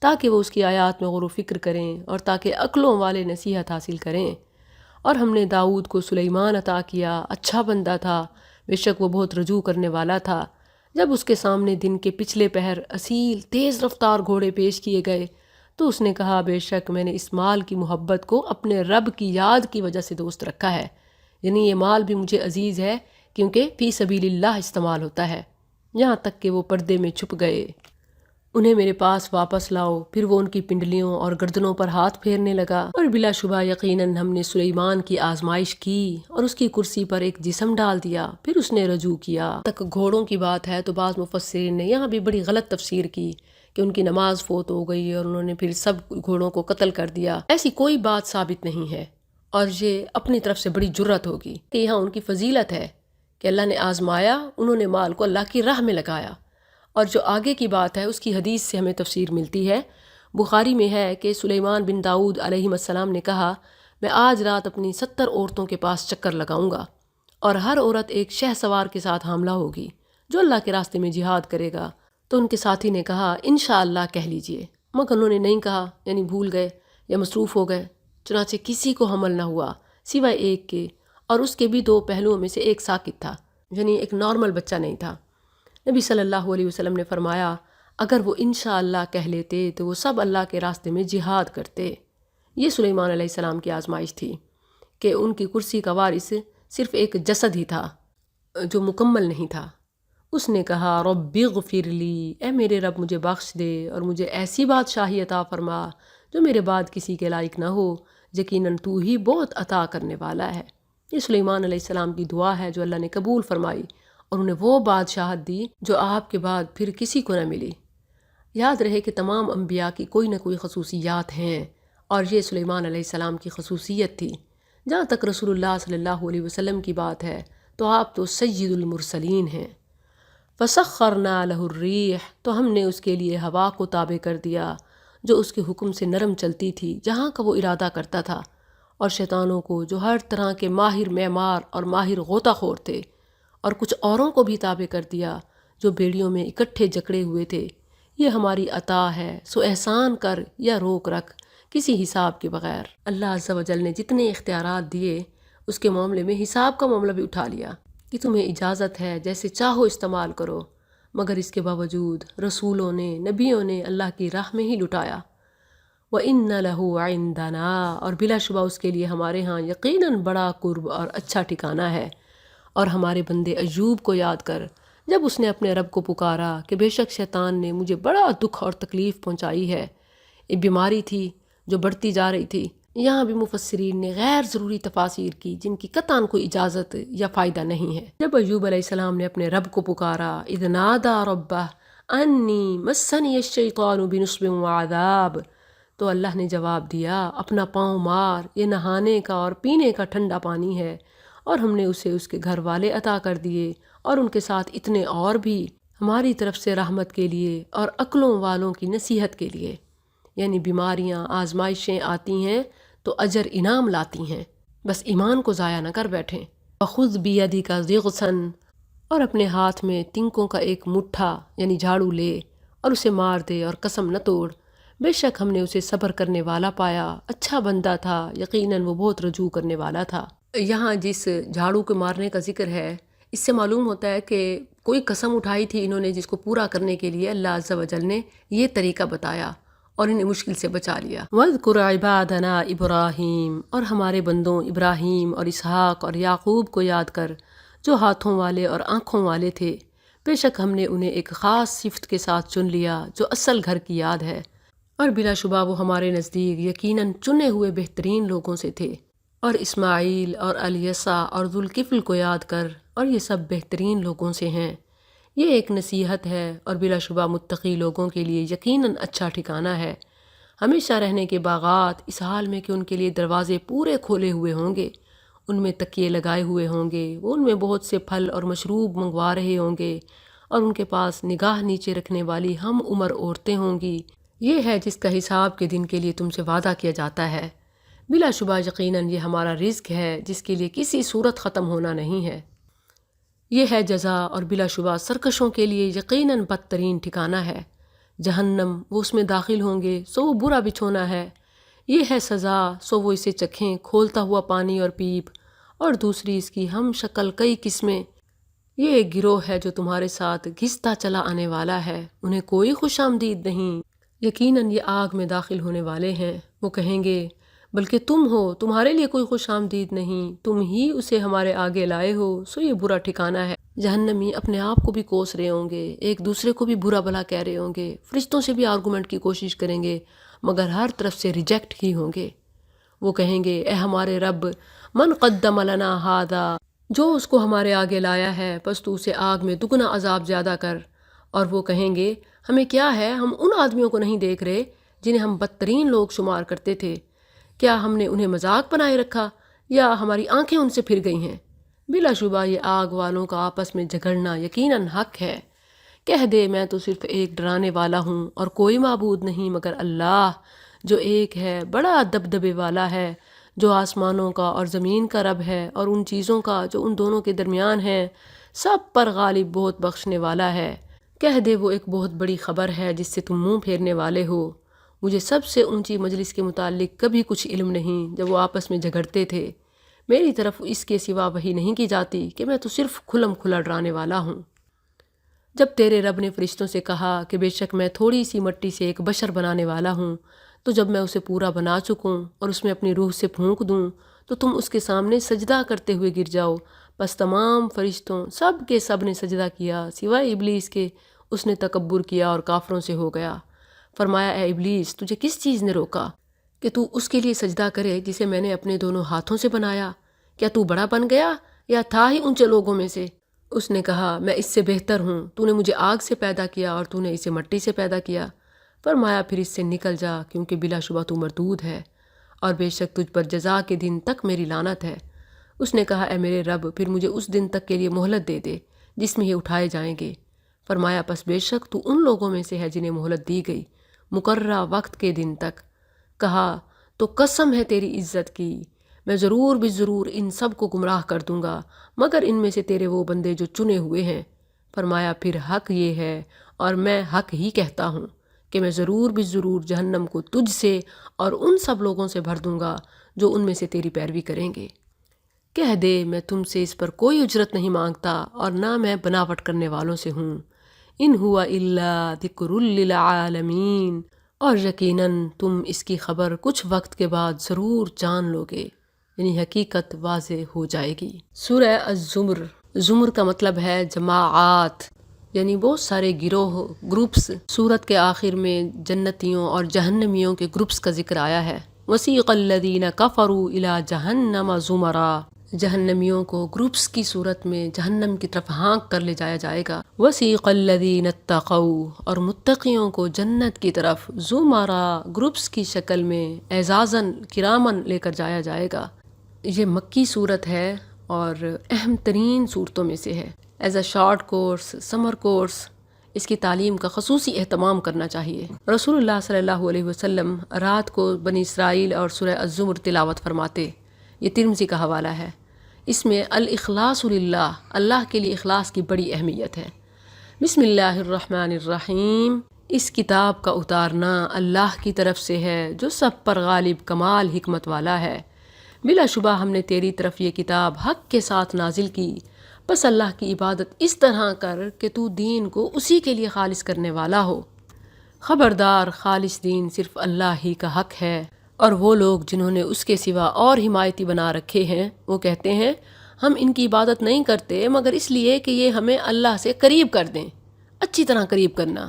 [SPEAKER 1] تاکہ وہ اس کی آیات میں غور و فکر کریں اور تاکہ عقلوں والے نصیحت حاصل کریں۔ اور ہم نے داؤد کو سلیمان عطا کیا، اچھا بندہ تھا، بے شک وہ بہت رجوع کرنے والا تھا۔ جب اس کے سامنے دن کے پچھلے پہر اصیل تیز رفتار گھوڑے پیش کیے گئے تو اس نے کہا بے شک میں نے اس مال کی محبت کو اپنے رب کی یاد کی وجہ سے دوست رکھا ہے، یعنی یہ مال بھی مجھے عزیز ہے کیونکہ فی سبیل اللہ استعمال ہوتا ہے۔ یہاں تک کہ وہ پردے میں چھپ گئے، انہیں میرے پاس واپس لاؤ۔ پھر وہ ان کی پنڈلیوں اور گردنوں پر ہاتھ پھیرنے لگا۔ اور بلا شبہ یقیناً ہم نے سلیمان کی آزمائش کی اور اس کی کرسی پر ایک جسم ڈال دیا، پھر اس نے رجوع کیا۔ تک گھوڑوں کی بات ہے تو بعض مفسرین نے یہاں بھی بڑی غلط تفسیر کی کہ ان کی نماز فوت ہو گئی اور انہوں نے پھر سب گھوڑوں کو قتل کر دیا۔ ایسی کوئی بات ثابت نہیں ہے، اور یہ اپنی طرف سے بڑی جرت ہوگی کہ یہاں ان کی فضیلت ہے کہ اللہ نے آزمایا، انہوں نے مال کو اللہ کی راہ میں لگایا۔ اور جو آگے کی بات ہے اس کی حدیث سے ہمیں تفسیر ملتی ہے، بخاری میں ہے کہ سلیمان بن داؤد علیہ السلام نے کہا میں آج رات اپنی 70 عورتوں کے پاس چکر لگاؤں گا اور ہر عورت ایک شہ سوار کے ساتھ حاملہ ہوگی جو اللہ کے راستے میں جہاد کرے گا۔ تو ان کے ساتھی نے کہا انشاءاللہ کہہ لیجئے، مگر انہوں نے نہیں کہا، یعنی بھول گئے یا مصروف ہو گئے، چنانچہ کسی کو حمل نہ ہوا سوائے ایک کے، اور اس کے بھی 2 پہلوؤں میں سے ایک ساکت تھا، یعنی ایک نارمل بچہ نہیں تھا۔ نبی صلی اللہ علیہ وسلم نے فرمایا اگر وہ انشاءاللہ کہہ لیتے تو وہ سب اللہ کے راستے میں جہاد کرتے۔ یہ سلیمان علیہ السلام کی آزمائش تھی کہ ان کی کرسی کا وارث صرف ایک جسد ہی تھا جو مکمل نہیں تھا۔ اس نے کہا رب اغفر لی، اے میرے رب مجھے بخش دے اور مجھے ایسی بادشاہی عطا فرما جو میرے بعد کسی کے لائق نہ ہو، یقیناً تو ہی بہت عطا کرنے والا ہے۔ یہ سلیمان علیہ السلام کی دعا ہے جو اللہ نے قبول فرمائی اور انہیں وہ بادشاہت دی جو آپ کے بعد پھر کسی کو نہ ملی۔ یاد رہے کہ تمام انبیاء کی کوئی نہ کوئی خصوصیات ہیں، اور یہ سلیمان علیہ السلام کی خصوصیت تھی۔ جہاں تک رسول اللہ صلی اللہ علیہ وسلم کی بات ہے تو آپ تو سید المرسلین ہیں۔ فسخرنا له الریح، تو ہم نے اس کے لیے ہوا کو تابع کر دیا جو اس کے حکم سے نرم چلتی تھی جہاں کا وہ ارادہ کرتا تھا، اور شیطانوں کو جو ہر طرح کے ماہر معمار اور ماہر غوطہ خور تھے، اور کچھ اوروں کو بھی تابع کر دیا جو بیڑیوں میں اکٹھے جکڑے ہوئے تھے۔ یہ ہماری عطا ہے، سو احسان کر یا روک رکھ کسی حساب کے بغیر۔ اللہ عز و جل نے جتنے اختیارات دیے اس کے معاملے میں حساب کا معاملہ بھی اٹھا لیا کہ تمہیں اجازت ہے جیسے چاہو استعمال کرو، مگر اس کے باوجود رسولوں نے نبیوں نے اللہ کی راہ میں ہی لٹایا۔ وَإِنَّ لَهُ عِندَنَا، اور بلا شبہ اس کے لیے ہمارے ہاں یقیناً بڑا قرب اور اچھا ٹھکانہ ہے۔ اور ہمارے بندے ایوب کو یاد کر جب اس نے اپنے رب کو پکارا کہ بے شک شیطان نے مجھے بڑا دکھ اور تکلیف پہنچائی ہے، ایک بیماری تھی جو بڑھتی جا رہی تھی۔ یہاں بھی مفسرین نے غیر ضروری تفاسیر کی جن کی قطعاً کوئی اجازت یا فائدہ نہیں ہے۔ جب ایوب علیہ السلام نے اپنے رب کو پکارا اذ نادى ربہ انی مسنی الشیطان بنصب وعذاب۔ تو اللہ نے جواب دیا، اپنا پاؤں مار، یہ نہانے کا اور پینے کا ٹھنڈا پانی ہے، اور ہم نے اسے اس کے گھر والے عطا کر دیے اور ان کے ساتھ اتنے اور بھی، ہماری طرف سے رحمت کے لیے اور عقلوں والوں کی نصیحت کے لیے۔ یعنی بیماریاں، آزمائشیں آتی ہیں تو اجر انعام لاتی ہیں، بس ایمان کو ضائع نہ کر بیٹھیں۔ وَخُذْ بِيَدِكَ ضِغْثًا، اور اپنے ہاتھ میں تنکوں کا ایک مٹھا یعنی جھاڑو لے اور اسے مار دے اور قسم نہ توڑ، بے شک ہم نے اسے صبر کرنے والا پایا، اچھا بندہ تھا، یقیناً وہ بہت رجوع کرنے والا تھا۔ یہاں جس جھاڑو کو مارنے کا ذکر ہے، اس سے معلوم ہوتا ہے کہ کوئی قسم اٹھائی تھی انہوں نے، جس کو پورا کرنے کے لیے اللہ عز و جل نے یہ طریقہ بتایا اور انہیں مشکل سے بچا لیا۔ وَاذْكُرْ عِبَادَنَا ابراہیم، اور ہمارے بندوں ابراہیم اور اسحاق اور یعقوب کو یاد کر، جو ہاتھوں والے اور آنکھوں والے تھے، بے شک ہم نے انہیں ایک خاص صفت کے ساتھ چن لیا جو اصل گھر کی یاد ہے، اور بلا شبہ وہ ہمارے نزدیک یقیناً چنے ہوئے بہترین لوگوں سے تھے۔ اور اسماعیل اور الیسع اور ذوالکفل کو یاد کر، اور یہ سب بہترین لوگوں سے ہیں۔ یہ ایک نصیحت ہے اور بلا شبہ متقی لوگوں کے لیے یقیناً اچھا ٹھکانہ ہے، ہمیشہ رہنے کے باغات، اس حال میں کہ ان کے لیے دروازے پورے کھولے ہوئے ہوں گے، ان میں تکیے لگائے ہوئے ہوں گے، وہ ان میں بہت سے پھل اور مشروب منگوا رہے ہوں گے، اور ان کے پاس نگاہ نیچے رکھنے والی ہم عمر عورتیں ہوں گی۔ یہ ہے جس کا حساب کے دن کے لیے تم سے وعدہ کیا جاتا ہے، بلا شبہ یقیناً یہ ہمارا رزق ہے جس کے لیے کسی صورت ختم ہونا نہیں ہے۔ یہ ہے جزا، اور بلا شبہ سرکشوں کے لیے یقیناً بدترین ٹھکانہ ہے جہنم، وہ اس میں داخل ہوں گے، سو وہ برا بچھونا ہے۔ یہ ہے سزا، سو وہ اسے چکھیں، کھولتا ہوا پانی اور پیپ، اور دوسری اس کی ہم شکل کئی قسمیں۔ یہ ایک گروہ ہے جو تمہارے ساتھ گھستا چلا آنے والا ہے، انہیں کوئی خوش آمدید نہیں، یقیناً یہ آگ میں داخل ہونے والے ہیں۔ وہ کہیں گے بلکہ تم ہو، تمہارے لیے کوئی خوش آمدید نہیں، تم ہی اسے ہمارے آگے لائے ہو، سو یہ برا ٹھکانہ ہے۔ جہنمی اپنے آپ کو بھی کوس رہے ہوں گے، ایک دوسرے کو بھی برا بھلا کہہ رہے ہوں گے، فرشتوں سے بھی آرگومنٹ کی کوشش کریں گے، مگر ہر طرف سے ریجیکٹ ہی ہوں گے۔ وہ کہیں گے اے ہمارے رب، من قدم لنا ھذا، جو اس کو ہمارے آگے لایا ہے، بس تو اسے آگ میں دگنا عذاب زیادہ کر۔ اور وہ کہیں گے ہمیں کیا ہے، ہم ان آدمیوں کو نہیں دیکھ رہے جنہیں ہم بدترین لوگ شمار کرتے تھے، کیا ہم نے انہیں مذاق بنائے رکھا یا ہماری آنکھیں ان سے پھر گئی ہیں؟ بلا شبہ یہ آگ والوں کا آپس میں جھگڑنا یقیناً حق ہے۔ کہہ دے میں تو صرف ایک ڈرانے والا ہوں اور کوئی معبود نہیں مگر اللہ، جو ایک ہے، بڑا دبدبے والا ہے، جو آسمانوں کا اور زمین کا رب ہے اور ان چیزوں کا جو ان دونوں کے درمیان ہیں، سب پر غالب، بہت بخشنے والا ہے۔ کہہ دے وہ ایک بہت بڑی خبر ہے جس سے تم منہ پھیرنے والے ہو، مجھے سب سے اونچی مجلس کے متعلق کبھی کچھ علم نہیں جب وہ آپس میں جھگڑتے تھے، میری طرف اس کے سوا وحی نہیں کی جاتی کہ میں تو صرف کھلم کھلا ڈرانے والا ہوں۔ جب تیرے رب نے فرشتوں سے کہا کہ بے شک میں تھوڑی سی مٹی سے ایک بشر بنانے والا ہوں، تو جب میں اسے پورا بنا چکوں اور اس میں اپنی روح سے پھونک دوں تو تم اس کے سامنے سجدہ کرتے ہوئے گر جاؤ۔ بس تمام فرشتوں سب کے سب نے سجدہ کیا سوائے ابلیس کے، اس نے تکبر کیا اور کافروں سے ہو گیا۔ فرمایا اے ابلیس، تجھے کس چیز نے روکا کہ تو اس کے لیے سجدہ کرے جسے میں نے اپنے دونوں ہاتھوں سے بنایا؟ کیا تو بڑا بن گیا یا تھا ہی اونچے لوگوں میں سے؟ اس نے کہا میں اس سے بہتر ہوں، تو نے مجھے آگ سے پیدا کیا اور تو نے اسے مٹی سے پیدا کیا۔ فرمایا پھر اس سے نکل جا، کیونکہ بلا شبہ تو مردود ہے، اور بے شک تجھ پر جزا کے دن تک میری لعنت ہے۔ اس نے کہا اے میرے رب، پھر مجھے اس دن تک کے لیے مہلت دے دے جس میں یہ اٹھائے جائیں گے۔ فرمایا پس بے شک تو ان لوگوں میں سے ہے جنہیں مہلت دی گئی مقررہ وقت کے دن تک۔ کہا تو قسم ہے تیری عزت کی، میں ضرور بالضرور ان سب کو گمراہ کر دوں گا مگر ان میں سے تیرے وہ بندے جو چنے ہوئے ہیں۔ فرمایا پھر حق یہ ہے اور میں حق ہی کہتا ہوں کہ میں ضرور بالضرور جہنم کو تجھ سے اور ان سب لوگوں سے بھر دوں گا جو ان میں سے تیری پیروی کریں گے۔ کہہ دے میں تم سے اس پر کوئی اجرت نہیں مانگتا اور نہ میں بناوٹ کرنے والوں سے ہوں، ان ہوا الا ذکر للعالمین، اور یقیناً تم اس کی خبر کچھ وقت کے بعد ضرور جان لوگے، یعنی حقیقت واضح ہو جائے گی۔ سورہ الزمر، زمر کا مطلب ہے جماعات، یعنی بہت سارے گروہ، گروپس۔ سورت کے آخر میں جنتیوں اور جہنمیوں کے گروپس کا ذکر آیا ہے۔ وَسِيقَ الَّذِينَ كَفَرُوا إِلَى جَهَنَّمَ زُمَرًا، جہنمیوں کو گروپس کی صورت میں جہنم کی طرف ہانک کر لے جایا جائے گا۔ وسیق الذین اتقوا، اور متقیوں کو جنت کی طرف زمرا گروپس کی شکل میں اعزازاً کراماً لے کر جایا جائے گا۔ یہ مکی صورت ہے اور اہم ترین صورتوں میں سے ہے۔ As a short course, summer course, اس کی تعلیم کا خصوصی اہتمام کرنا چاہیے۔ رسول اللہ صلی اللہ علیہ وسلم رات کو بنی اسرائیل اور سورہ الزمر تلاوت فرماتے۔ یہ ترمذی کا حوالہ ہے۔ اس میں الاخلاص للہ، اللہ کے لیے اخلاص کی بڑی اہمیت ہے۔ بسم اللہ الرحمن الرحیم، اس کتاب کا اتارنا اللہ کی طرف سے ہے جو سب پر غالب کمال حکمت والا ہے۔ بلا شبہ ہم نے تیری طرف یہ کتاب حق کے ساتھ نازل کی، بس اللہ کی عبادت اس طرح کر کہ تو دین کو اسی کے لیے خالص کرنے والا ہو۔ خبردار، خالص دین صرف اللہ ہی کا حق ہے، اور وہ لوگ جنہوں نے اس کے سوا اور حمایتی بنا رکھے ہیں وہ کہتے ہیں ہم ان کی عبادت نہیں کرتے مگر اس لیے کہ یہ ہمیں اللہ سے قریب کر دیں۔ اچھی طرح قریب کرنا،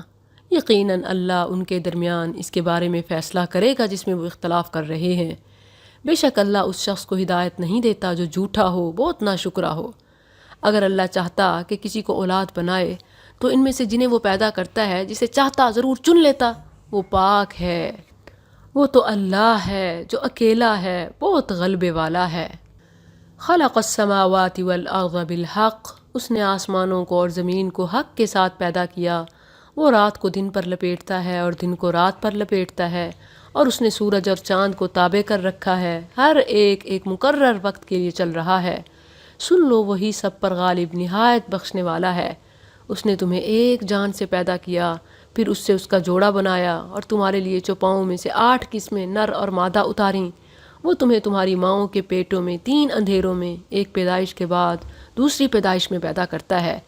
[SPEAKER 1] یقیناً اللہ ان کے درمیان اس کے بارے میں فیصلہ کرے گا جس میں وہ اختلاف کر رہے ہیں۔ بے شک اللہ اس شخص کو ہدایت نہیں دیتا جو جھوٹا ہو، بہت ناشکرا ہو۔ اگر اللہ چاہتا کہ کسی کو اولاد بنائے تو ان میں سے جنہیں وہ پیدا کرتا ہے جسے چاہتا ضرور چن لیتا۔ وہ پاک ہے، وہ تو اللہ ہے جو اکیلا ہے، بہت غلبے والا ہے۔ خلق السماوات والارض بالحق، اس نے آسمانوں کو اور زمین کو حق کے ساتھ پیدا کیا۔ وہ رات کو دن پر لپیٹتا ہے اور دن کو رات پر لپیٹتا ہے، اور اس نے سورج اور چاند کو تابع کر رکھا ہے، ہر ایک ایک مقرر وقت کے لیے چل رہا ہے۔ سن لو، وہی سب پر غالب نہایت بخشنے والا ہے۔ اس نے تمہیں ایک جان سے پیدا کیا، پھر اس سے اس کا جوڑا بنایا اور تمہارے لیے چوپاؤں میں سے 8 قسمیں نر اور مادہ اتاریں۔ وہ تمہیں تمہاری ماؤں کے پیٹوں میں 3 اندھیروں میں، ایک پیدائش کے بعد دوسری پیدائش میں پیدا کرتا ہے۔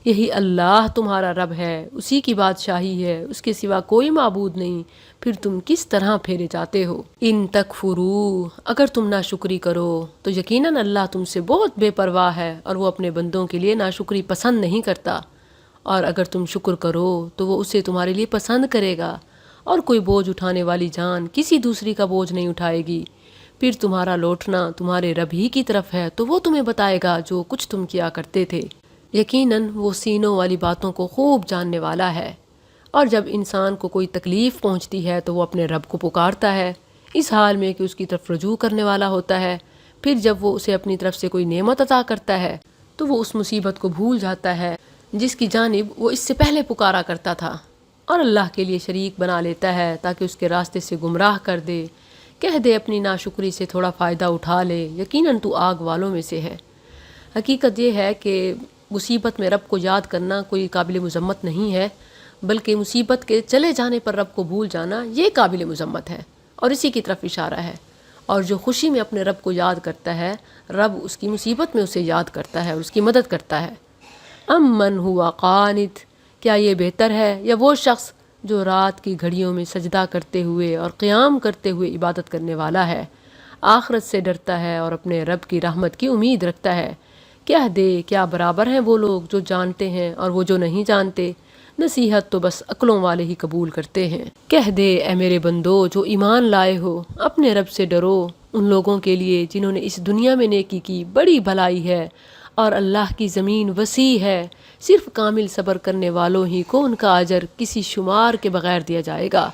[SPEAKER 1] یہی اللہ تمہارا رب ہے، اسی کی بادشاہی ہے، اس کے سوا کوئی معبود نہیں، پھر تم کس طرح پھیرے جاتے ہو۔ ان تکفروا، اگر تم ناشکری کرو تو یقیناً اللہ تم سے بہت بے پرواہ ہے اور وہ اپنے بندوں کے لیے ناشکری پسند نہیں کرتا، اور اگر تم شکر کرو تو وہ اسے تمہارے لیے پسند کرے گا، اور کوئی بوجھ اٹھانے والی جان کسی دوسری کا بوجھ نہیں اٹھائے گی۔ پھر تمہارا لوٹنا تمہارے رب ہی کی طرف ہے تو وہ تمہیں بتائے گا جو کچھ تم کیا کرتے تھے۔ یقیناً وہ سینوں والی باتوں کو خوب جاننے والا ہے۔ اور جب انسان کو کوئی تکلیف پہنچتی ہے تو وہ اپنے رب کو پکارتا ہے، اس حال میں کہ اس کی طرف رجوع کرنے والا ہوتا ہے۔ پھر جب وہ اسے اپنی طرف سے کوئی نعمت عطا کرتا ہے تو وہ اس مصیبت کو بھول جاتا ہے جس کی جانب وہ اس سے پہلے پکارا کرتا تھا، اور اللہ کے لیے شریک بنا لیتا ہے تاکہ اس کے راستے سے گمراہ کر دے۔ کہہ دے اپنی ناشکری سے تھوڑا فائدہ اٹھا لے، یقیناً تو آگ والوں میں سے ہے۔ حقیقت یہ ہے کہ مصیبت میں رب کو یاد کرنا کوئی قابل مذمت نہیں ہے، بلکہ مصیبت کے چلے جانے پر رب کو بھول جانا یہ قابل مذمت ہے، اور اسی کی طرف اشارہ ہے۔ اور جو خوشی میں اپنے رب کو یاد کرتا ہے، رب اس کی مصیبت میں اسے یاد کرتا ہے اور اس کی مدد کرتا ہے۔ امن ہوا قانت، کیا یہ بہتر ہے یا وہ شخص جو رات کی گھڑیوں میں سجدہ کرتے ہوئے اور قیام کرتے ہوئے عبادت کرنے والا ہے، آخرت سے ڈرتا ہے اور اپنے رب کی رحمت کی امید رکھتا ہے۔ کہہ دے کیا برابر ہیں وہ لوگ جو جانتے ہیں اور وہ جو نہیں جانتے؟ نصیحت تو بس عقلوں والے ہی قبول کرتے ہیں۔ کہہ دے اے میرے بندو جو ایمان لائے ہو، اپنے رب سے ڈرو۔ ان لوگوں کے لیے جنہوں نے اس دنیا میں نیکی کی بڑی بھلائی ہے، اور اللہ کی زمین وسیع ہے، صرف کامل صبر کرنے والوں ہی کو ان کا اجر کسی شمار کے بغیر دیا جائے گا۔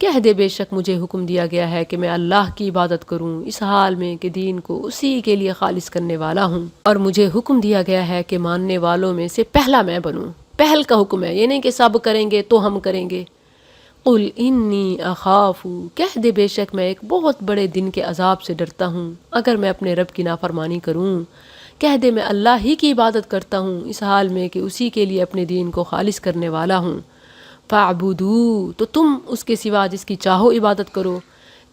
[SPEAKER 1] کہہ دے بے شک مجھے حکم دیا گیا ہے کہ میں اللہ کی عبادت کروں، اس حال میں کہ دین کو اسی کے لیے خالص کرنے والا ہوں، اور مجھے حکم دیا گیا ہے کہ ماننے والوں میں سے پہلا میں بنوں۔ پہل کا حکم ہے، یہ نہیں کہ سب کریں گے تو ہم کریں گے۔ قل انی اخاف، کہہ دے بے شک میں ایک بہت بڑے دن کے عذاب سے ڈرتا ہوں اگر میں اپنے رب کی نافرمانی کروں۔ کہہ دے میں اللہ ہی کی عبادت کرتا ہوں، اس حال میں کہ اسی کے لیے اپنے دین کو خالص کرنے والا ہوں۔ فاعبدوا، تو تم اس کے سوا جس کی چاہو عبادت کرو۔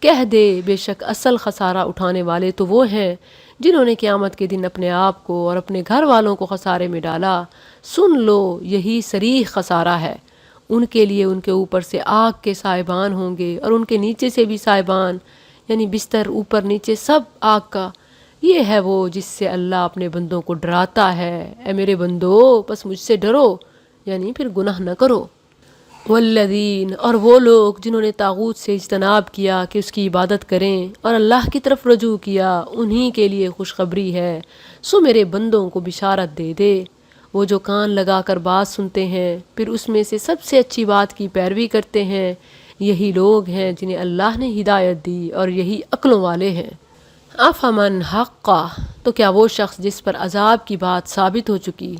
[SPEAKER 1] کہہ دے بے شک اصل خسارہ اٹھانے والے تو وہ ہیں جنہوں نے قیامت کے دن اپنے آپ کو اور اپنے گھر والوں کو خسارے میں ڈالا۔ سن لو، یہی صریح خسارہ ہے۔ ان کے لیے ان کے اوپر سے آگ کے سائبان ہوں گے اور ان کے نیچے سے بھی سائبان، یعنی بستر اوپر نیچے سب آگ کا۔ یہ ہے وہ جس سے اللہ اپنے بندوں کو ڈراتا ہے۔ اے میرے بندو، بس مجھ سے ڈرو، یعنی پھر گناہ نہ کرو۔ والذین، اور وہ لوگ جنہوں نے طاغوت سے اجتناب کیا کہ اس کی عبادت کریں اور اللہ کی طرف رجوع کیا، انہی کے لیے خوشخبری ہے۔ سو میرے بندوں کو بشارت دے دے، وہ جو کان لگا کر بات سنتے ہیں پھر اس میں سے سب سے اچھی بات کی پیروی کرتے ہیں، یہی لوگ ہیں جنہیں اللہ نے ہدایت دی اور یہی عقلوں والے ہیں۔ افمن حقا، تو کیا وہ شخص جس پر عذاب کی بات ثابت ہو چکی،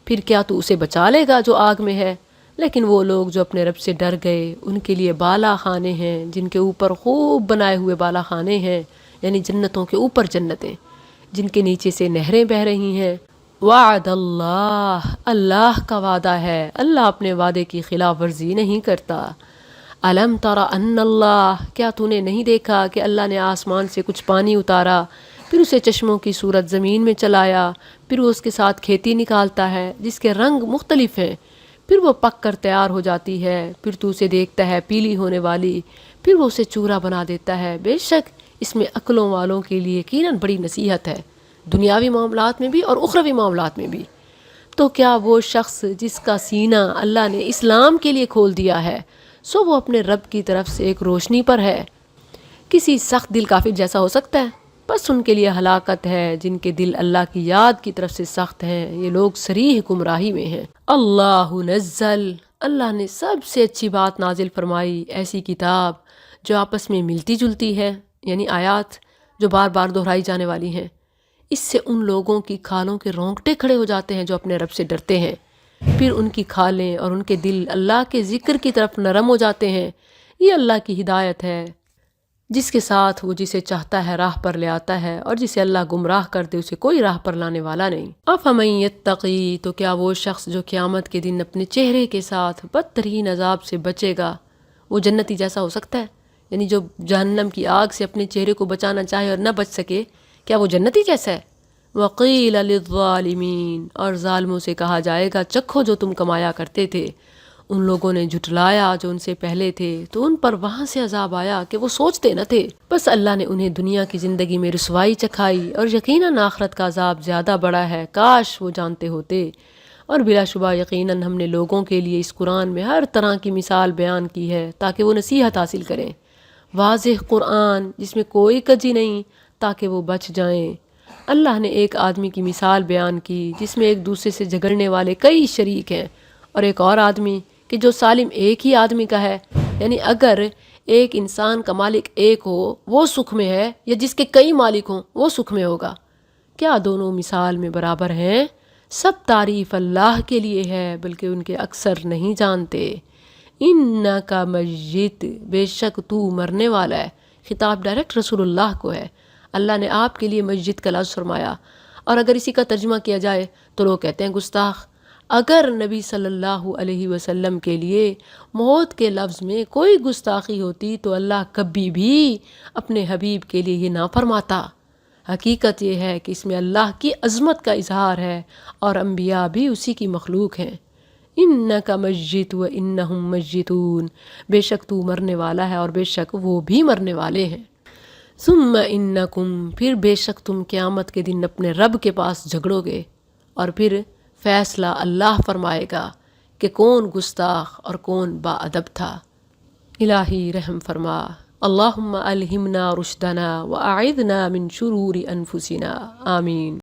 [SPEAKER 1] پھر کیا تو اسے بچا لے گا جو آگ میں ہے؟ لیکن وہ لوگ جو اپنے رب سے ڈر گئے ان کے لیے بالا خانے ہیں جن کے اوپر خوب بنائے ہوئے بالا خانے ہیں، یعنی جنتوں کے اوپر جنتیں جن کے نیچے سے نہریں بہہ رہی ہیں۔ وعد اللہ، اللہ کا وعدہ ہے، اللہ اپنے وعدے کی خلاف ورزی نہیں کرتا۔ الم تر ان اللہ، کیا تو نے نہیں دیکھا کہ اللہ نے آسمان سے کچھ پانی اتارا، پھر اسے چشموں کی صورت زمین میں چلایا، پھر وہ اس کے ساتھ کھیتی نکالتا ہے جس کے رنگ مختلف ہیں، پھر وہ پک کر تیار ہو جاتی ہے، پھر تو اسے دیکھتا ہے پیلی ہونے والی، پھر وہ اسے چورا بنا دیتا ہے۔ بے شک اس میں عقلوں والوں کے لیے یقیناً بڑی نصیحت ہے، دنیاوی معاملات میں بھی اور اخروی معاملات میں بھی۔ تو کیا وہ شخص جس کا سینہ اللہ نے اسلام کے لیے کھول دیا ہے، سو وہ اپنے رب کی طرف سے ایک روشنی پر ہے، کسی سخت دل کافر جیسا ہو سکتا ہے؟ بس ان کے لیے ہلاکت ہے جن کے دل اللہ کی یاد کی طرف سے سخت ہیں، یہ لوگ صریح گمراہی میں ہیں۔ اللہ نزل، اللہ نے سب سے اچھی بات نازل فرمائی، ایسی کتاب جو آپس میں ملتی جلتی ہے، یعنی آیات جو بار بار دہرائی جانے والی ہیں۔ اس سے ان لوگوں کی کھالوں کے رونگٹے کھڑے ہو جاتے ہیں جو اپنے رب سے ڈرتے ہیں، پھر ان کی کھالیں اور ان کے دل اللہ کے ذکر کی طرف نرم ہو جاتے ہیں۔ یہ اللہ کی ہدایت ہے، جس کے ساتھ وہ جسے چاہتا ہے راہ پر لے آتا ہے، اور جسے اللہ گمراہ کر دے اسے کوئی راہ پر لانے والا نہیں۔ افمن یتقی، تو کیا وہ شخص جو قیامت کے دن اپنے چہرے کے ساتھ بدترین عذاب سے بچے گا، وہ جنتی جیسا ہو سکتا ہے؟ یعنی جو جہنم کی آگ سے اپنے چہرے کو بچانا چاہے اور نہ بچ سکے، کیا وہ جنتی جیسا ہے؟ وقیل للظالمین، اور ظالموں سے کہا جائے گا چکھو جو تم کمایا کرتے تھے۔ ان لوگوں نے جھٹلایا جو ان سے پہلے تھے تو ان پر وہاں سے عذاب آیا کہ وہ سوچتے نہ تھے، بس اللہ نے انہیں دنیا کی زندگی میں رسوائی چکھائی، اور یقیناً آخرت کا عذاب زیادہ بڑا ہے، کاش وہ جانتے ہوتے۔ اور بلا شبہ یقیناً ہم نے لوگوں کے لیے اس قرآن میں ہر طرح کی مثال بیان کی ہے تاکہ وہ نصیحت حاصل کریں، واضح قرآن جس میں کوئی کجی نہیں تاکہ وہ بچ جائیں۔ اللہ نے ایک آدمی کی مثال بیان کی جس میں ایک دوسرے سے جھگڑنے والے کئی شریک ہیں، اور ایک اور آدمی کہ جو سالم ایک ہی آدمی کا ہے، یعنی اگر ایک انسان کا مالک ایک ہو وہ سکھ میں ہے، یا جس کے کئی مالک ہوں وہ سکھ میں ہوگا؟ کیا دونوں مثال میں برابر ہیں؟ سب تعریف اللہ کے لیے ہے بلکہ ان کے اکثر نہیں جانتے۔ انکا میت، بے شک تو مرنے والا ہے، خطاب ڈائریکٹ رسول اللہ کو ہے۔ اللہ نے آپ کے لیے مسجد کا لفظ فرمایا، اور اگر اسی کا ترجمہ کیا جائے تو لوگ کہتے ہیں گستاخ۔ اگر نبی صلی اللہ علیہ وسلم کے لیے موت کے لفظ میں کوئی گستاخی ہوتی تو اللہ کبھی بھی اپنے حبیب کے لیے یہ نہ فرماتا۔ حقیقت یہ ہے کہ اس میں اللہ کی عظمت کا اظہار ہے، اور انبیاء بھی اسی کی مخلوق ہیں۔ انکا میت و انہم میتون، بے شک تو مرنے والا ہے اور بے شک وہ بھی مرنے والے ہیں۔ ثم انکم، پھر بے شک تم قیامت کے دن اپنے رب کے پاس جھگڑو گے، اور پھر فیصلہ اللہ فرمائے گا کہ کون گستاخ اور کون با ادب تھا۔ الہی رحم فرما۔ اللہم الہمنا رشدنا واعذنا من شرور انفسنا، آمین۔